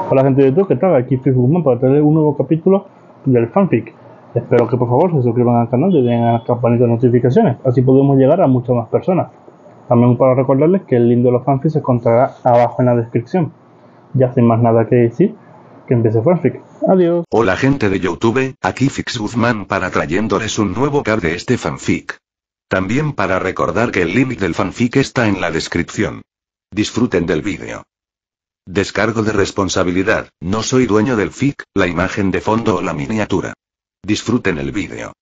Hola gente de YouTube, ¿qué tal? Aquí Fix Guzmán para traerles un nuevo capítulo del fanfic. Espero que por favor se suscriban al canal y den a la campanita de notificaciones, así podemos llegar a muchas más personas. También para recordarles que el link de los fanfics se encontrará abajo en la descripción. Ya sin más nada que decir, que empiece fanfic. Adiós. Hola gente de YouTube, aquí Fix Guzmán para trayéndoles un nuevo cap de este fanfic. También para recordar que el link del fanfic está en la descripción. Disfruten del vídeo. Descargo de responsabilidad, no soy dueño del fic, la imagen de fondo o la miniatura. Disfruten el vídeo.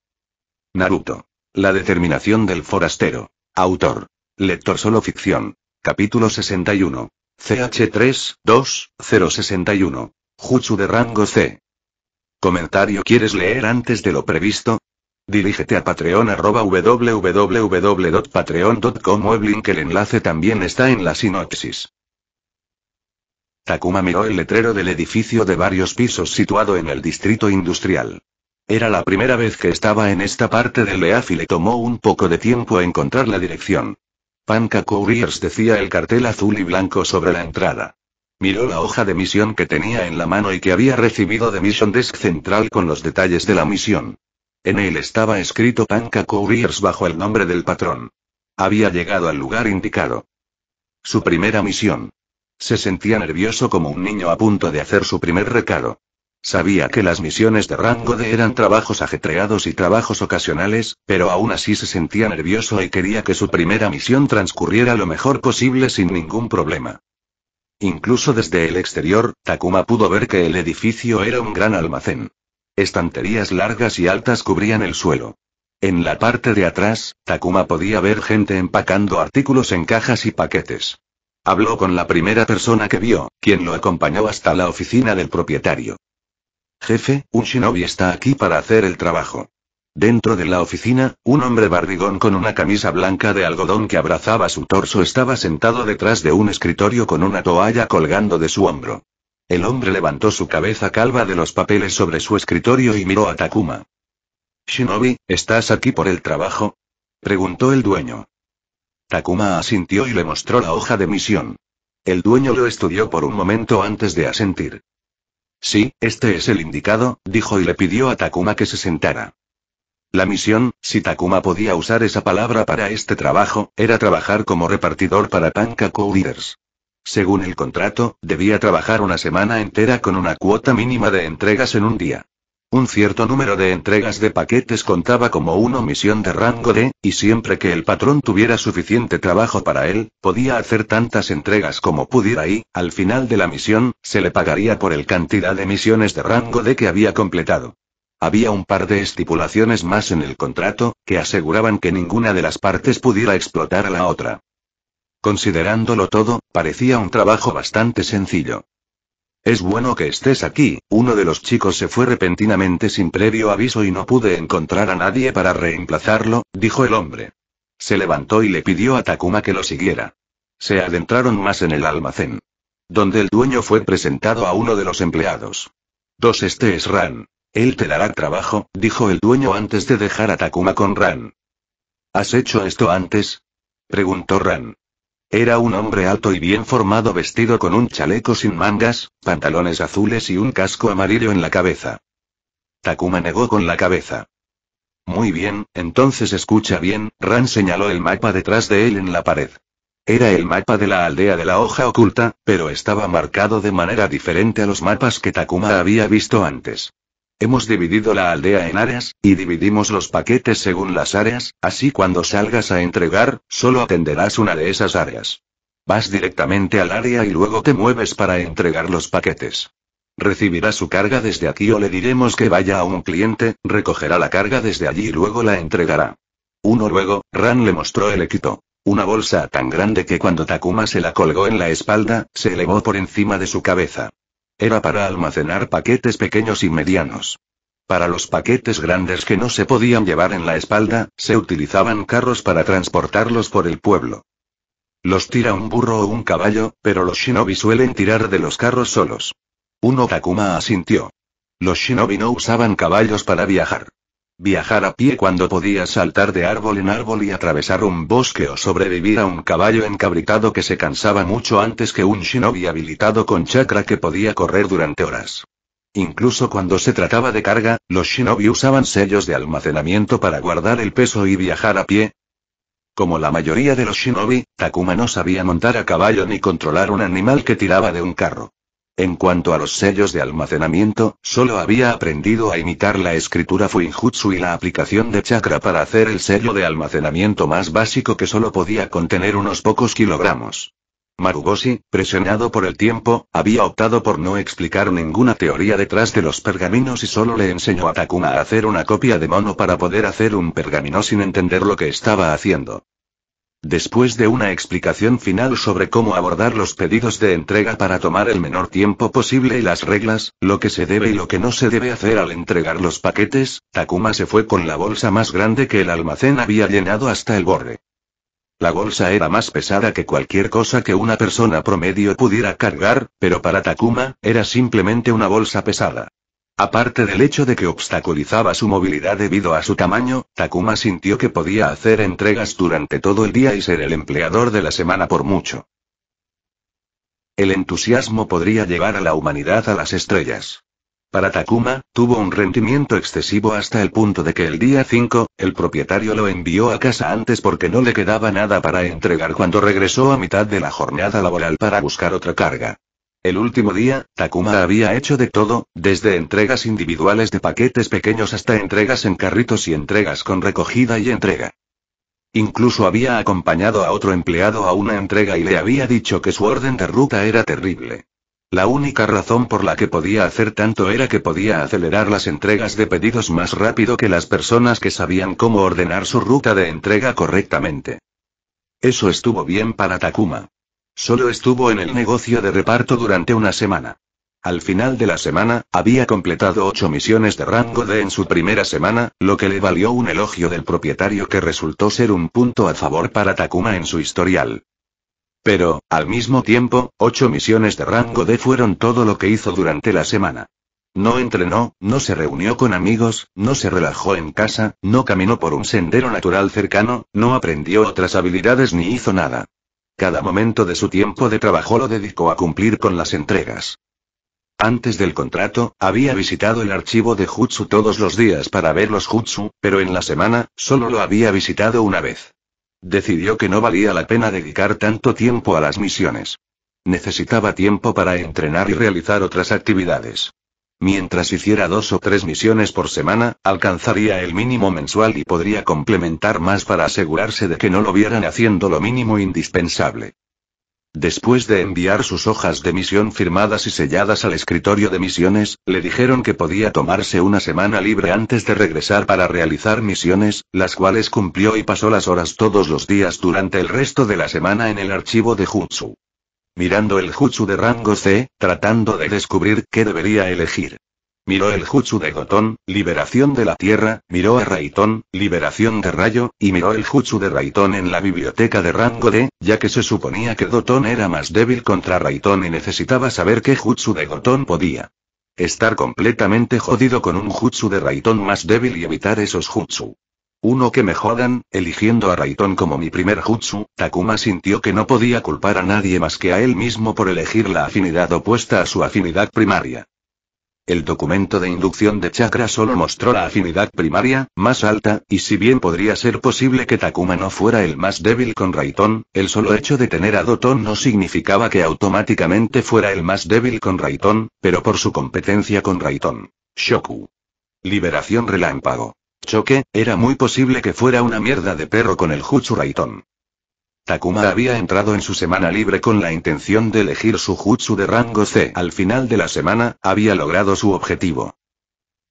Naruto. La determinación del forastero. Autor. Lector solo ficción. Capítulo 61. CH3, 2, 061. Jutsu de rango C. Comentario: ¿quieres leer antes de lo previsto? Dirígete a Patreon @www.patreon.com o el link, el enlace también está en la sinopsis. Takuma miró el letrero del edificio de varios pisos situado en el distrito industrial. Era la primera vez que estaba en esta parte del EAF y le tomó un poco de tiempo encontrar la dirección. Panka Couriers decía el cartel azul y blanco sobre la entrada. Miró la hoja de misión que tenía en la mano y que había recibido de Mission Desk Central con los detalles de la misión. En él estaba escrito Panka Couriers bajo el nombre del patrón. Había llegado al lugar indicado. Su primera misión. Se sentía nervioso como un niño a punto de hacer su primer recado. Sabía que las misiones de rango D eran trabajos ajetreados y trabajos ocasionales, pero aún así se sentía nervioso y quería que su primera misión transcurriera lo mejor posible sin ningún problema. Incluso desde el exterior, Takuma pudo ver que el edificio era un gran almacén. Estanterías largas y altas cubrían el suelo. En la parte de atrás, Takuma podía ver gente empacando artículos en cajas y paquetes. Habló con la primera persona que vio, quien lo acompañó hasta la oficina del propietario. Jefe, un shinobi está aquí para hacer el trabajo. Dentro de la oficina, un hombre barrigón con una camisa blanca de algodón que abrazaba su torso estaba sentado detrás de un escritorio con una toalla colgando de su hombro. El hombre levantó su cabeza calva de los papeles sobre su escritorio y miró a Takuma. «Shinobi, ¿estás aquí por el trabajo?», preguntó el dueño. Takuma asintió y le mostró la hoja de misión. El dueño lo estudió por un momento antes de asentir. «Sí, este es el indicado», dijo y le pidió a Takuma que se sentara. La misión, si Takuma podía usar esa palabra para este trabajo, era trabajar como repartidor para Panka Couriers. Según el contrato, debía trabajar una semana entera con una cuota mínima de entregas en un día. Un cierto número de entregas de paquetes contaba como una misión de rango D, y siempre que el patrón tuviera suficiente trabajo para él, podía hacer tantas entregas como pudiera y, al final de la misión, se le pagaría por el cantidad de misiones de rango D que había completado. Había un par de estipulaciones más en el contrato, que aseguraban que ninguna de las partes pudiera explotar a la otra. Considerándolo todo, parecía un trabajo bastante sencillo. «Es bueno que estés aquí, uno de los chicos se fue repentinamente sin previo aviso y no pude encontrar a nadie para reemplazarlo», dijo el hombre. Se levantó y le pidió a Takuma que lo siguiera. Se adentraron más en el almacén, donde el dueño fue presentado a uno de los empleados. «Este es Ran. Él te dará trabajo», dijo el dueño antes de dejar a Takuma con Ran. «¿Has hecho esto antes?», preguntó Ran. Era un hombre alto y bien formado vestido con un chaleco sin mangas, pantalones azules y un casco amarillo en la cabeza. Takuma negó con la cabeza. «Muy bien, entonces escucha bien», Ran señaló el mapa detrás de él en la pared. Era el mapa de la aldea de la hoja oculta, pero estaba marcado de manera diferente a los mapas que Takuma había visto antes. «Hemos dividido la aldea en áreas, y dividimos los paquetes según las áreas, así cuando salgas a entregar, solo atenderás una de esas áreas. Vas directamente al área y luego te mueves para entregar los paquetes. Recibirá su carga desde aquí o le diremos que vaya a un cliente, recogerá la carga desde allí y luego la entregará». Luego, Ran le mostró el equipo. Una bolsa tan grande que cuando Takuma se la colgó en la espalda, se elevó por encima de su cabeza. Era para almacenar paquetes pequeños y medianos. Para los paquetes grandes que no se podían llevar en la espalda, se utilizaban carros para transportarlos por el pueblo. Los tira un burro o un caballo, pero los shinobi suelen tirar de los carros solos. Takuma asintió. Los shinobi no usaban caballos para viajar. Viajar a pie cuando podía saltar de árbol en árbol y atravesar un bosque o sobrevivir a un caballo encabritado que se cansaba mucho antes que un shinobi habilitado con chakra que podía correr durante horas. Incluso cuando se trataba de carga, los shinobi usaban sellos de almacenamiento para guardar el peso y viajar a pie. Como la mayoría de los shinobi, Takuma no sabía montar a caballo ni controlar un animal que tiraba de un carro. En cuanto a los sellos de almacenamiento, solo había aprendido a imitar la escritura Fuinjutsu y la aplicación de chakra para hacer el sello de almacenamiento más básico que solo podía contener unos pocos kilogramos. Maruboshi, presionado por el tiempo, había optado por no explicar ninguna teoría detrás de los pergaminos y solo le enseñó a Takuma a hacer una copia de mono para poder hacer un pergamino sin entender lo que estaba haciendo. Después de una explicación final sobre cómo abordar los pedidos de entrega para tomar el menor tiempo posible y las reglas, lo que se debe y lo que no se debe hacer al entregar los paquetes, Takuma se fue con la bolsa más grande que el almacén había llenado hasta el borde. La bolsa era más pesada que cualquier cosa que una persona promedio pudiera cargar, pero para Takuma, era simplemente una bolsa pesada. Aparte del hecho de que obstaculizaba su movilidad debido a su tamaño, Takuma sintió que podía hacer entregas durante todo el día y ser el empleador de la semana por mucho. El entusiasmo podría llevar a la humanidad a las estrellas. Para Takuma, tuvo un rendimiento excesivo hasta el punto de que el día 5, el propietario lo envió a casa antes porque no le quedaba nada para entregar cuando regresó a mitad de la jornada laboral para buscar otra carga. El último día, Takuma había hecho de todo, desde entregas individuales de paquetes pequeños hasta entregas en carritos y entregas con recogida y entrega. Incluso había acompañado a otro empleado a una entrega y le había dicho que su orden de ruta era terrible. La única razón por la que podía hacer tanto era que podía acelerar las entregas de pedidos más rápido que las personas que sabían cómo ordenar su ruta de entrega correctamente. Eso estuvo bien para Takuma. Solo estuvo en el negocio de reparto durante una semana. Al final de la semana, había completado 8 misiones de rango D en su primera semana, lo que le valió un elogio del propietario que resultó ser un punto a favor para Takuma en su historial. Pero, al mismo tiempo, 8 misiones de rango D fueron todo lo que hizo durante la semana. No entrenó, no se reunió con amigos, no se relajó en casa, no caminó por un sendero natural cercano, no aprendió otras habilidades ni hizo nada. Cada momento de su tiempo de trabajo lo dedicó a cumplir con las entregas. Antes del contrato, había visitado el archivo de Jutsu todos los días para ver los Jutsu, pero en la semana, solo lo había visitado una vez. Decidió que no valía la pena dedicar tanto tiempo a las misiones. Necesitaba tiempo para entrenar y realizar otras actividades. Mientras hiciera 2 o 3 misiones por semana, alcanzaría el mínimo mensual y podría complementar más para asegurarse de que no lo vieran haciendo lo mínimo indispensable. Después de enviar sus hojas de misión firmadas y selladas al escritorio de misiones, le dijeron que podía tomarse una semana libre antes de regresar para realizar misiones, las cuales cumplió y pasó las horas todos los días durante el resto de la semana en el archivo de Jutsu. Mirando el Jutsu de rango C, tratando de descubrir qué debería elegir. Miró el Jutsu de Goton, liberación de la tierra, miró a Raiton, liberación de rayo, y miró el Jutsu de Raiton en la biblioteca de rango D, ya que se suponía que Goton era más débil contra Raiton y necesitaba saber qué Jutsu de Goton podía estar completamente jodido con un Jutsu de Raiton más débil y evitar esos Jutsu. Uno que me jodan, eligiendo a Raiton como mi primer jutsu, Takuma sintió que no podía culpar a nadie más que a él mismo por elegir la afinidad opuesta a su afinidad primaria. El documento de inducción de chakra solo mostró la afinidad primaria, más alta, y si bien podría ser posible que Takuma no fuera el más débil con Raiton, el solo hecho de tener a Goton no significaba que automáticamente fuera el más débil con Raiton, pero por su competencia con Raiton. Shoku. Liberación relámpago. Choque, era muy posible que fuera una mierda de perro con el Jutsu Raiton. Takuma había entrado en su semana libre con la intención de elegir su Jutsu de rango C. Al final de la semana, había logrado su objetivo.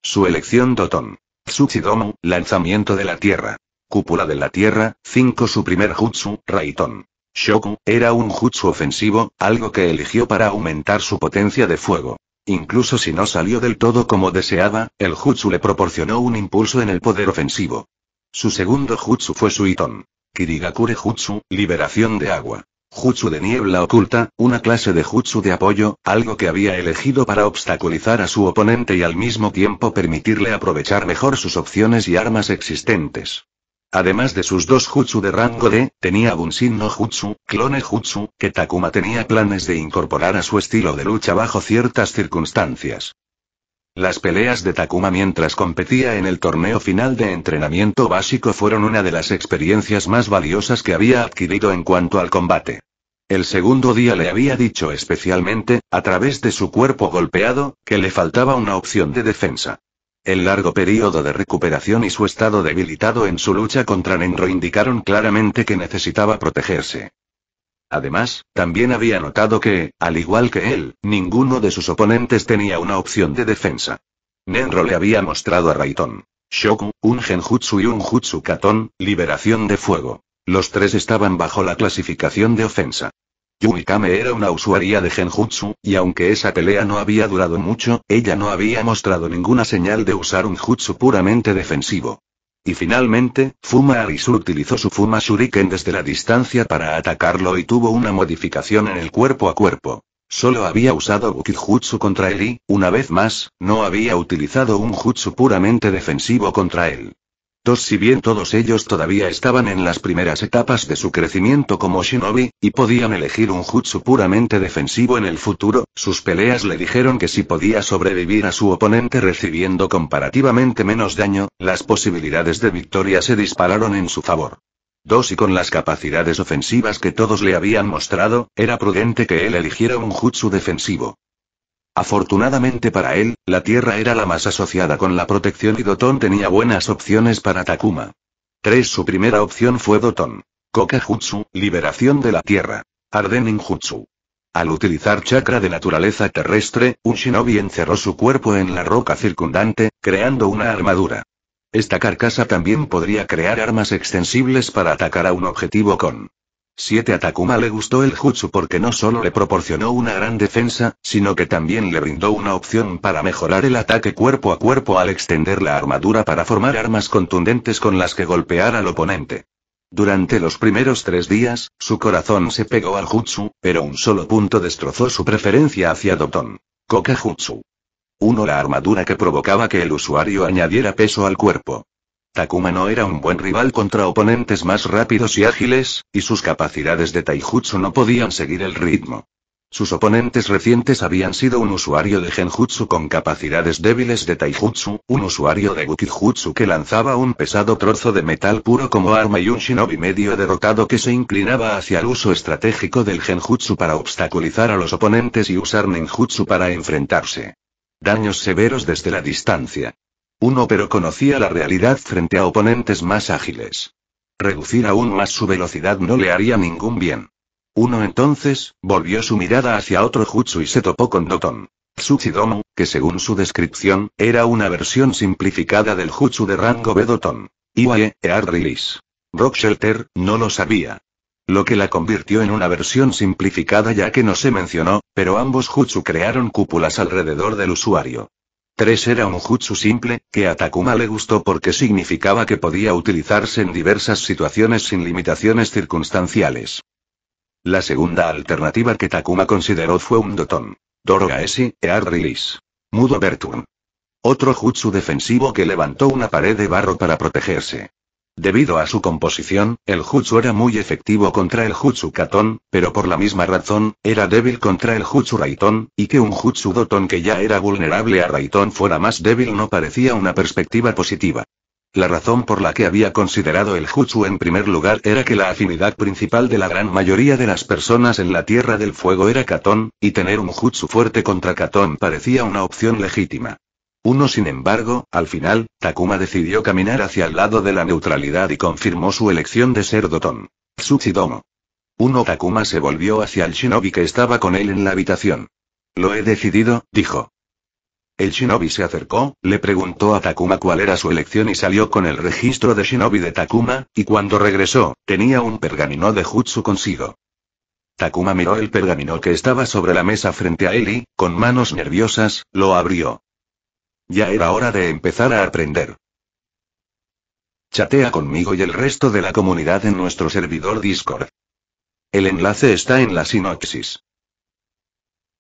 Su elección Doton. Tsuchidomo, lanzamiento de la tierra. Cúpula de la tierra, 5 su primer Jutsu, Raiton. Shoku, era un Jutsu ofensivo, algo que eligió para aumentar su potencia de fuego. Incluso si no salió del todo como deseaba, el Jutsu le proporcionó un impulso en el poder ofensivo. Su segundo Jutsu fue Suiton. Kirigakure Jutsu, liberación de agua. Jutsu de niebla oculta, una clase de jutsu de apoyo, algo que había elegido para obstaculizar a su oponente y al mismo tiempo permitirle aprovechar mejor sus opciones y armas existentes. Además de sus 2 jutsu de rango D, tenía Bunshin no Jutsu, clone jutsu, que Takuma tenía planes de incorporar a su estilo de lucha bajo ciertas circunstancias. Las peleas de Takuma mientras competía en el torneo final de entrenamiento básico fueron una de las experiencias más valiosas que había adquirido en cuanto al combate. El segundo día le había dicho especialmente, a través de su cuerpo golpeado, que le faltaba una opción de defensa. El largo periodo de recuperación y su estado debilitado en su lucha contra Nenro indicaron claramente que necesitaba protegerse. Además, también había notado que, al igual que él, ninguno de sus oponentes tenía una opción de defensa. Nenro le había mostrado a Raiton Shoku, un genjutsu y un jutsu katon, liberación de fuego. Los 3 estaban bajo la clasificación de ofensa. Yui Kame era una usuaria de genjutsu, y aunque esa pelea no había durado mucho, ella no había mostrado ninguna señal de usar un jutsu puramente defensivo. Y finalmente, Fuma Arisu utilizó su Fuma Shuriken desde la distancia para atacarlo y tuvo una modificación en el cuerpo a cuerpo. Solo había usado Bukijutsu contra él y, una vez más, no había utilizado un jutsu puramente defensivo contra él. Si bien todos ellos todavía estaban en las primeras etapas de su crecimiento como shinobi, y podían elegir un jutsu puramente defensivo en el futuro, sus peleas le dijeron que si podía sobrevivir a su oponente recibiendo comparativamente menos daño, las posibilidades de victoria se dispararon en su favor. Y con las capacidades ofensivas que todos le habían mostrado, era prudente que él eligiera un jutsu defensivo. Afortunadamente para él, la tierra era la más asociada con la protección y Doton tenía buenas opciones para Takuma. Su primera opción fue Doton Kokajutsu, liberación de la tierra. Ardenin Jutsu. Al utilizar chakra de naturaleza terrestre, un shinobi encerró su cuerpo en la roca circundante, creando una armadura. Esta carcasa también podría crear armas extensibles para atacar a un objetivo con 7. A Takuma le gustó el jutsu porque no solo le proporcionó una gran defensa, sino que también le brindó una opción para mejorar el ataque cuerpo a cuerpo al extender la armadura para formar armas contundentes con las que golpear al oponente. Durante los primeros 3 días, su corazón se pegó al jutsu, pero un solo punto destrozó su preferencia hacia Doton Kokajutsu. 1. La armadura que provocaba que el usuario añadiera peso al cuerpo. Takuma no era un buen rival contra oponentes más rápidos y ágiles, y sus capacidades de taijutsu no podían seguir el ritmo. Sus oponentes recientes habían sido un usuario de genjutsu con capacidades débiles de taijutsu, un usuario de gukijutsu que lanzaba un pesado trozo de metal puro como arma y un shinobi medio derrotado que se inclinaba hacia el uso estratégico del genjutsu para obstaculizar a los oponentes y usar ninjutsu para enfrentarse. Daños severos desde la distancia. Pero conocía la realidad frente a oponentes más ágiles. Reducir aún más su velocidad no le haría ningún bien. Entonces, volvió su mirada hacia otro jutsu y se topó con Doton Tsuchidomo, que según su descripción, era una versión simplificada del jutsu de rango B Doton Iwae, Ear Release. Rock Shelter, no lo sabía. Lo que la convirtió en una versión simplificada ya que no se mencionó, pero ambos jutsu crearon cúpulas alrededor del usuario. 3. Era un jutsu simple, que a Takuma le gustó porque significaba que podía utilizarse en diversas situaciones sin limitaciones circunstanciales. La segunda alternativa que Takuma consideró fue un Doton Dorogaeshi, Ear Release. Mudo Berturn. Otro jutsu defensivo que levantó una pared de barro para protegerse. Debido a su composición, el jutsu era muy efectivo contra el jutsu katon, pero por la misma razón, era débil contra el jutsu raiton, y que un jutsu doton que ya era vulnerable a raiton fuera más débil no parecía una perspectiva positiva. La razón por la que había considerado el jutsu en primer lugar era que la afinidad principal de la gran mayoría de las personas en la Tierra del Fuego era katon, y tener un jutsu fuerte contra katon parecía una opción legítima. Sin embargo, al final, Takuma decidió caminar hacia el lado de la neutralidad y confirmó su elección de ser Doton Tsuchidomo. Takuma se volvió hacia el shinobi que estaba con él en la habitación. Lo he decidido, dijo. El shinobi se acercó, le preguntó a Takuma cuál era su elección y salió con el registro de shinobi de Takuma, y cuando regresó, tenía un pergamino de jutsu consigo. Takuma miró el pergamino que estaba sobre la mesa frente a él y, con manos nerviosas, lo abrió. Ya era hora de empezar a aprender. Chatea conmigo y el resto de la comunidad en nuestro servidor Discord. El enlace está en la sinopsis.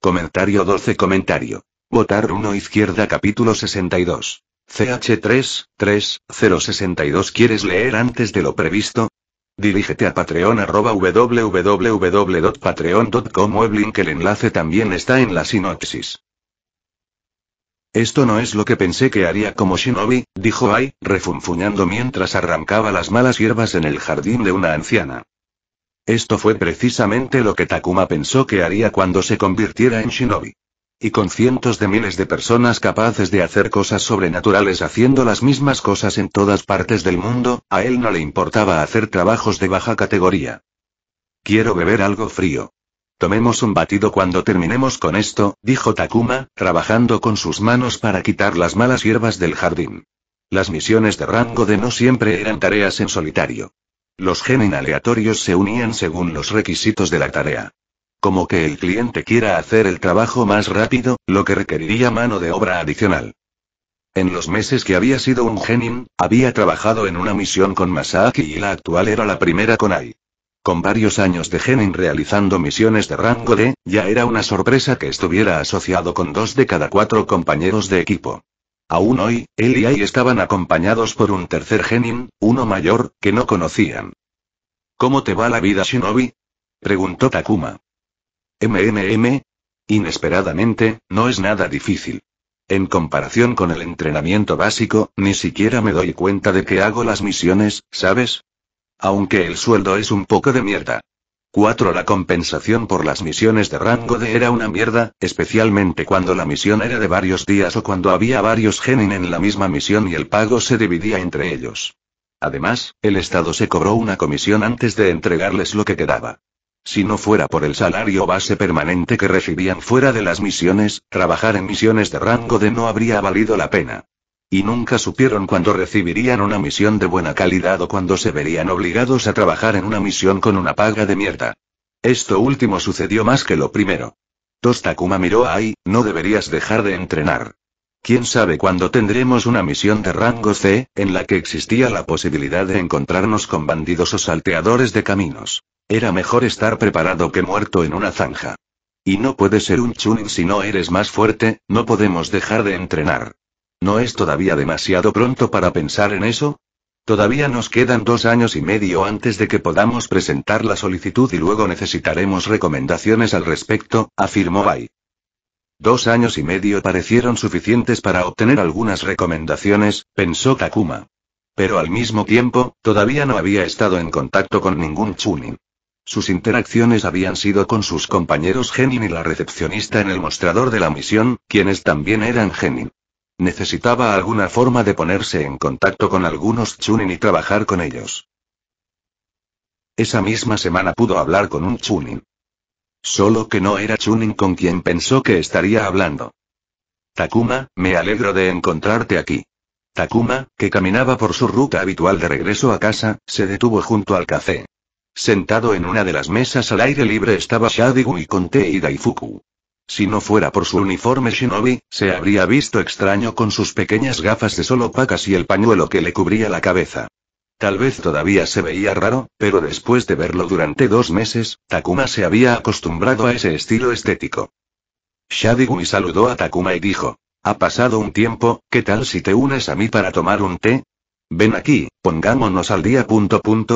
Comentario 12. Comentario. Votar 1 izquierda capítulo 62. CH33062. ¿Quieres leer antes de lo previsto? Dirígete a Patreon www.patreon.com o el link. El enlace también está en la sinopsis. Esto no es lo que pensé que haría como shinobi, dijo Ai, refunfuñando mientras arrancaba las malas hierbas en el jardín de una anciana. Esto fue precisamente lo que Takuma pensó que haría cuando se convirtiera en shinobi. Y con cientos de miles de personas capaces de hacer cosas sobrenaturales haciendo las mismas cosas en todas partes del mundo, a él no le importaba hacer trabajos de baja categoría. Quiero beber algo frío. Tomemos un batido cuando terminemos con esto, dijo Takuma, trabajando con sus manos para quitar las malas hierbas del jardín. Las misiones de rango D no siempre eran tareas en solitario. Los genin aleatorios se unían según los requisitos de la tarea. Como que el cliente quiera hacer el trabajo más rápido, lo que requeriría mano de obra adicional. En los meses que había sido un genin, había trabajado en una misión con Masaaki y la actual era la primera con Ai. Con varios años de genin realizando misiones de rango D, ya era una sorpresa que estuviera asociado con 2 de cada 4 compañeros de equipo. Aún hoy, él y Ai estaban acompañados por un tercer genin, uno mayor, que no conocían. ¿Cómo te va la vida, shinobi?, preguntó Takuma. Inesperadamente, no es nada difícil. En comparación con el entrenamiento básico, ni siquiera me doy cuenta de que hago las misiones, ¿sabes? Aunque el sueldo es un poco de mierda. 4. La compensación por las misiones de rango D era una mierda, especialmente cuando la misión era de varios días o cuando había varios genin en la misma misión y el pago se dividía entre ellos. Además, el Estado se cobró una comisión antes de entregarles lo que quedaba. Si no fuera por el salario base permanente que recibían fuera de las misiones, trabajar en misiones de rango D no habría valido la pena. Y nunca supieron cuándo recibirían una misión de buena calidad o cuándo se verían obligados a trabajar en una misión con una paga de mierda. Esto último sucedió más que lo primero. Takuma miró a Ai, no deberías dejar de entrenar. ¿Quién sabe cuándo tendremos una misión de rango C, en la que existía la posibilidad de encontrarnos con bandidos o salteadores de caminos? Era mejor estar preparado que muerto en una zanja. Y no puedes ser un chunin si no eres más fuerte, no podemos dejar de entrenar. ¿No es todavía demasiado pronto para pensar en eso? Todavía nos quedan 2 años y medio antes de que podamos presentar la solicitud y luego necesitaremos recomendaciones al respecto, afirmó Ai. 2 años y medio parecieron suficientes para obtener algunas recomendaciones, pensó Takuma. Pero al mismo tiempo, todavía no había estado en contacto con ningún chunin. Sus interacciones habían sido con sus compañeros genin y la recepcionista en el mostrador de la misión, quienes también eran genin. Necesitaba alguna forma de ponerse en contacto con algunos chunin y trabajar con ellos. Esa misma semana pudo hablar con un chunin. Solo que no era chunin con quien pensó que estaría hablando. Takuma, me alegro de encontrarte aquí. Takuma, que caminaba por su ruta habitual de regreso a casa, se detuvo junto al café. Sentado en una de las mesas al aire libre estaba Shadigui con té y Daifuku. Si no fuera por su uniforme shinobi, se habría visto extraño con sus pequeñas gafas de sol opacas y el pañuelo que le cubría la cabeza. Tal vez todavía se veía raro, pero después de verlo durante 2 meses, Takuma se había acostumbrado a ese estilo estético. Shadigui saludó a Takuma y dijo, «Ha pasado un tiempo, ¿qué tal si te unes a mí para tomar un té? Ven aquí, pongámonos al día.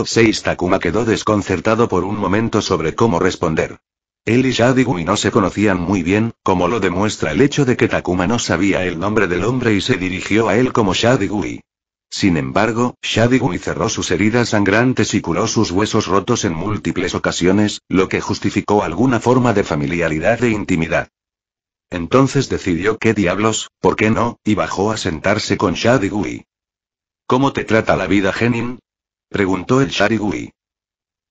6. Takuma quedó desconcertado por un momento sobre cómo responder. Él y Shadigui no se conocían muy bien, como lo demuestra el hecho de que Takuma no sabía el nombre del hombre y se dirigió a él como Shadigui. Sin embargo, Shadigui cerró sus heridas sangrantes y curó sus huesos rotos en múltiples ocasiones, lo que justificó alguna forma de familiaridad e intimidad. Entonces decidió qué diablos, ¿por qué no?, y bajó a sentarse con Shadigui. ¿Cómo te trata la vida, genin?, preguntó el Shadigui.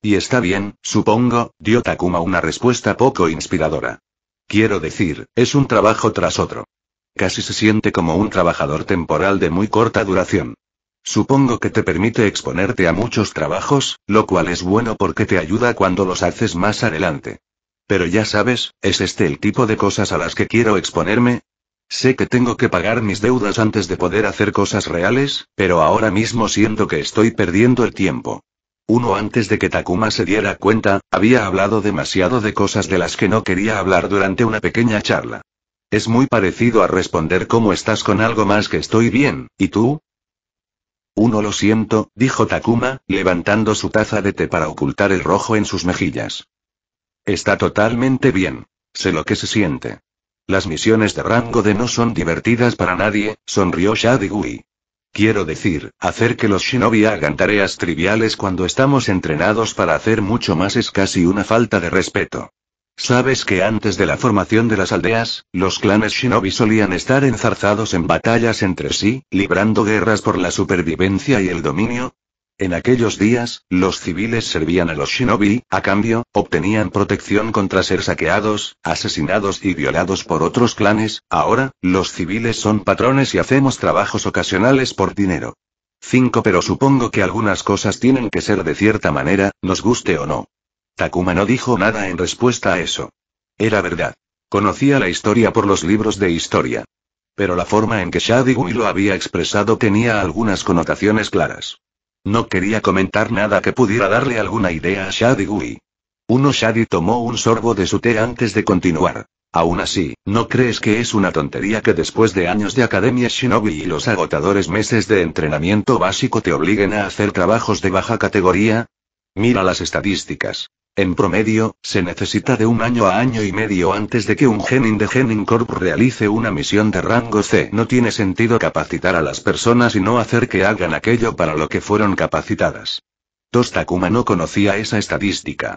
Y está bien, supongo, dio Takuma una respuesta poco inspiradora. Quiero decir, es un trabajo tras otro. Casi se siente como un trabajador temporal de muy corta duración. Supongo que te permite exponerte a muchos trabajos, lo cual es bueno porque te ayuda cuando los haces más adelante. Pero ya sabes, ¿es este el tipo de cosas a las que quiero exponerme? Sé que tengo que pagar mis deudas antes de poder hacer cosas reales, pero ahora mismo siento que estoy perdiendo el tiempo. Antes de que Takuma se diera cuenta, había hablado demasiado de cosas de las que no quería hablar durante una pequeña charla. Es muy parecido a responder ¿cómo estás? Con algo más que estoy bien, ¿y tú? Lo siento, dijo Takuma, levantando su taza de té para ocultar el rojo en sus mejillas. Está totalmente bien. Sé lo que se siente. Las misiones de rango D no son divertidas para nadie, sonrió Shadigui. Quiero decir, hacer que los shinobi hagan tareas triviales cuando estamos entrenados para hacer mucho más es casi una falta de respeto. ¿Sabes que antes de la formación de las aldeas, los clanes shinobi solían estar enzarzados en batallas entre sí, librando guerras por la supervivencia y el dominio? En aquellos días, los civiles servían a los shinobi, a cambio, obtenían protección contra ser saqueados, asesinados y violados por otros clanes. Ahora, los civiles son patrones y hacemos trabajos ocasionales por dinero. 5 Pero supongo que algunas cosas tienen que ser de cierta manera, nos guste o no. Takuma no dijo nada en respuesta a eso. Era verdad. Conocía la historia por los libros de historia. Pero la forma en que Shadigui lo había expresado tenía algunas connotaciones claras. No quería comentar nada que pudiera darle alguna idea a Shadigui. Shadi tomó un sorbo de su té antes de continuar. Aún así, ¿no crees que es una tontería que después de años de academia shinobi y los agotadores meses de entrenamiento básico te obliguen a hacer trabajos de baja categoría? Mira las estadísticas. En promedio, se necesita de 1 año a año y medio antes de que un genin de Genin Corp realice una misión de rango C. No tiene sentido capacitar a las personas y no hacer que hagan aquello para lo que fueron capacitadas. Takuma no conocía esa estadística.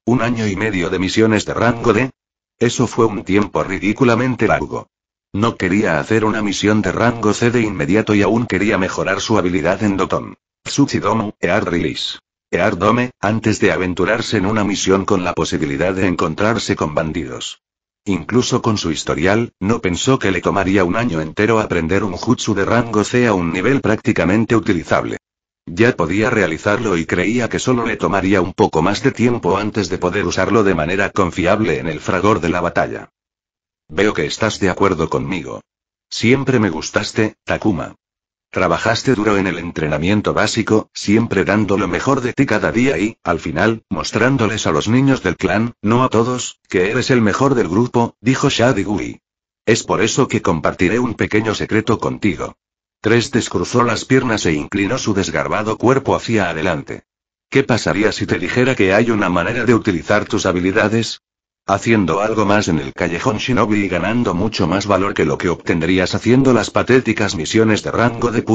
1 año y medio de misiones de rango D. Eso fue un tiempo ridículamente largo. No quería hacer una misión de rango C de inmediato y aún quería mejorar su habilidad en Doton. Tsuchidomo, Ear Release. Ear Dome, antes de aventurarse en una misión con la posibilidad de encontrarse con bandidos. Incluso con su historial, no pensó que le tomaría 1 año entero aprender un jutsu de rango C a un nivel prácticamente utilizable. Ya podía realizarlo y creía que solo le tomaría un poco más de tiempo antes de poder usarlo de manera confiable en el fragor de la batalla. Veo que estás de acuerdo conmigo. Siempre me gustaste, Takuma. Trabajaste duro en el entrenamiento básico, siempre dando lo mejor de ti cada día y, al final, mostrándoles a los niños del clan, no a todos, que eres el mejor del grupo, dijo Shadigui. Es por eso que compartiré un pequeño secreto contigo. Descruzó las piernas e inclinó su desgarbado cuerpo hacia adelante. ¿Qué pasaría si te dijera que hay una manera de utilizar tus habilidades? Haciendo algo más en el callejón shinobi y ganando mucho más valor que lo que obtendrías haciendo las patéticas misiones de rango de ...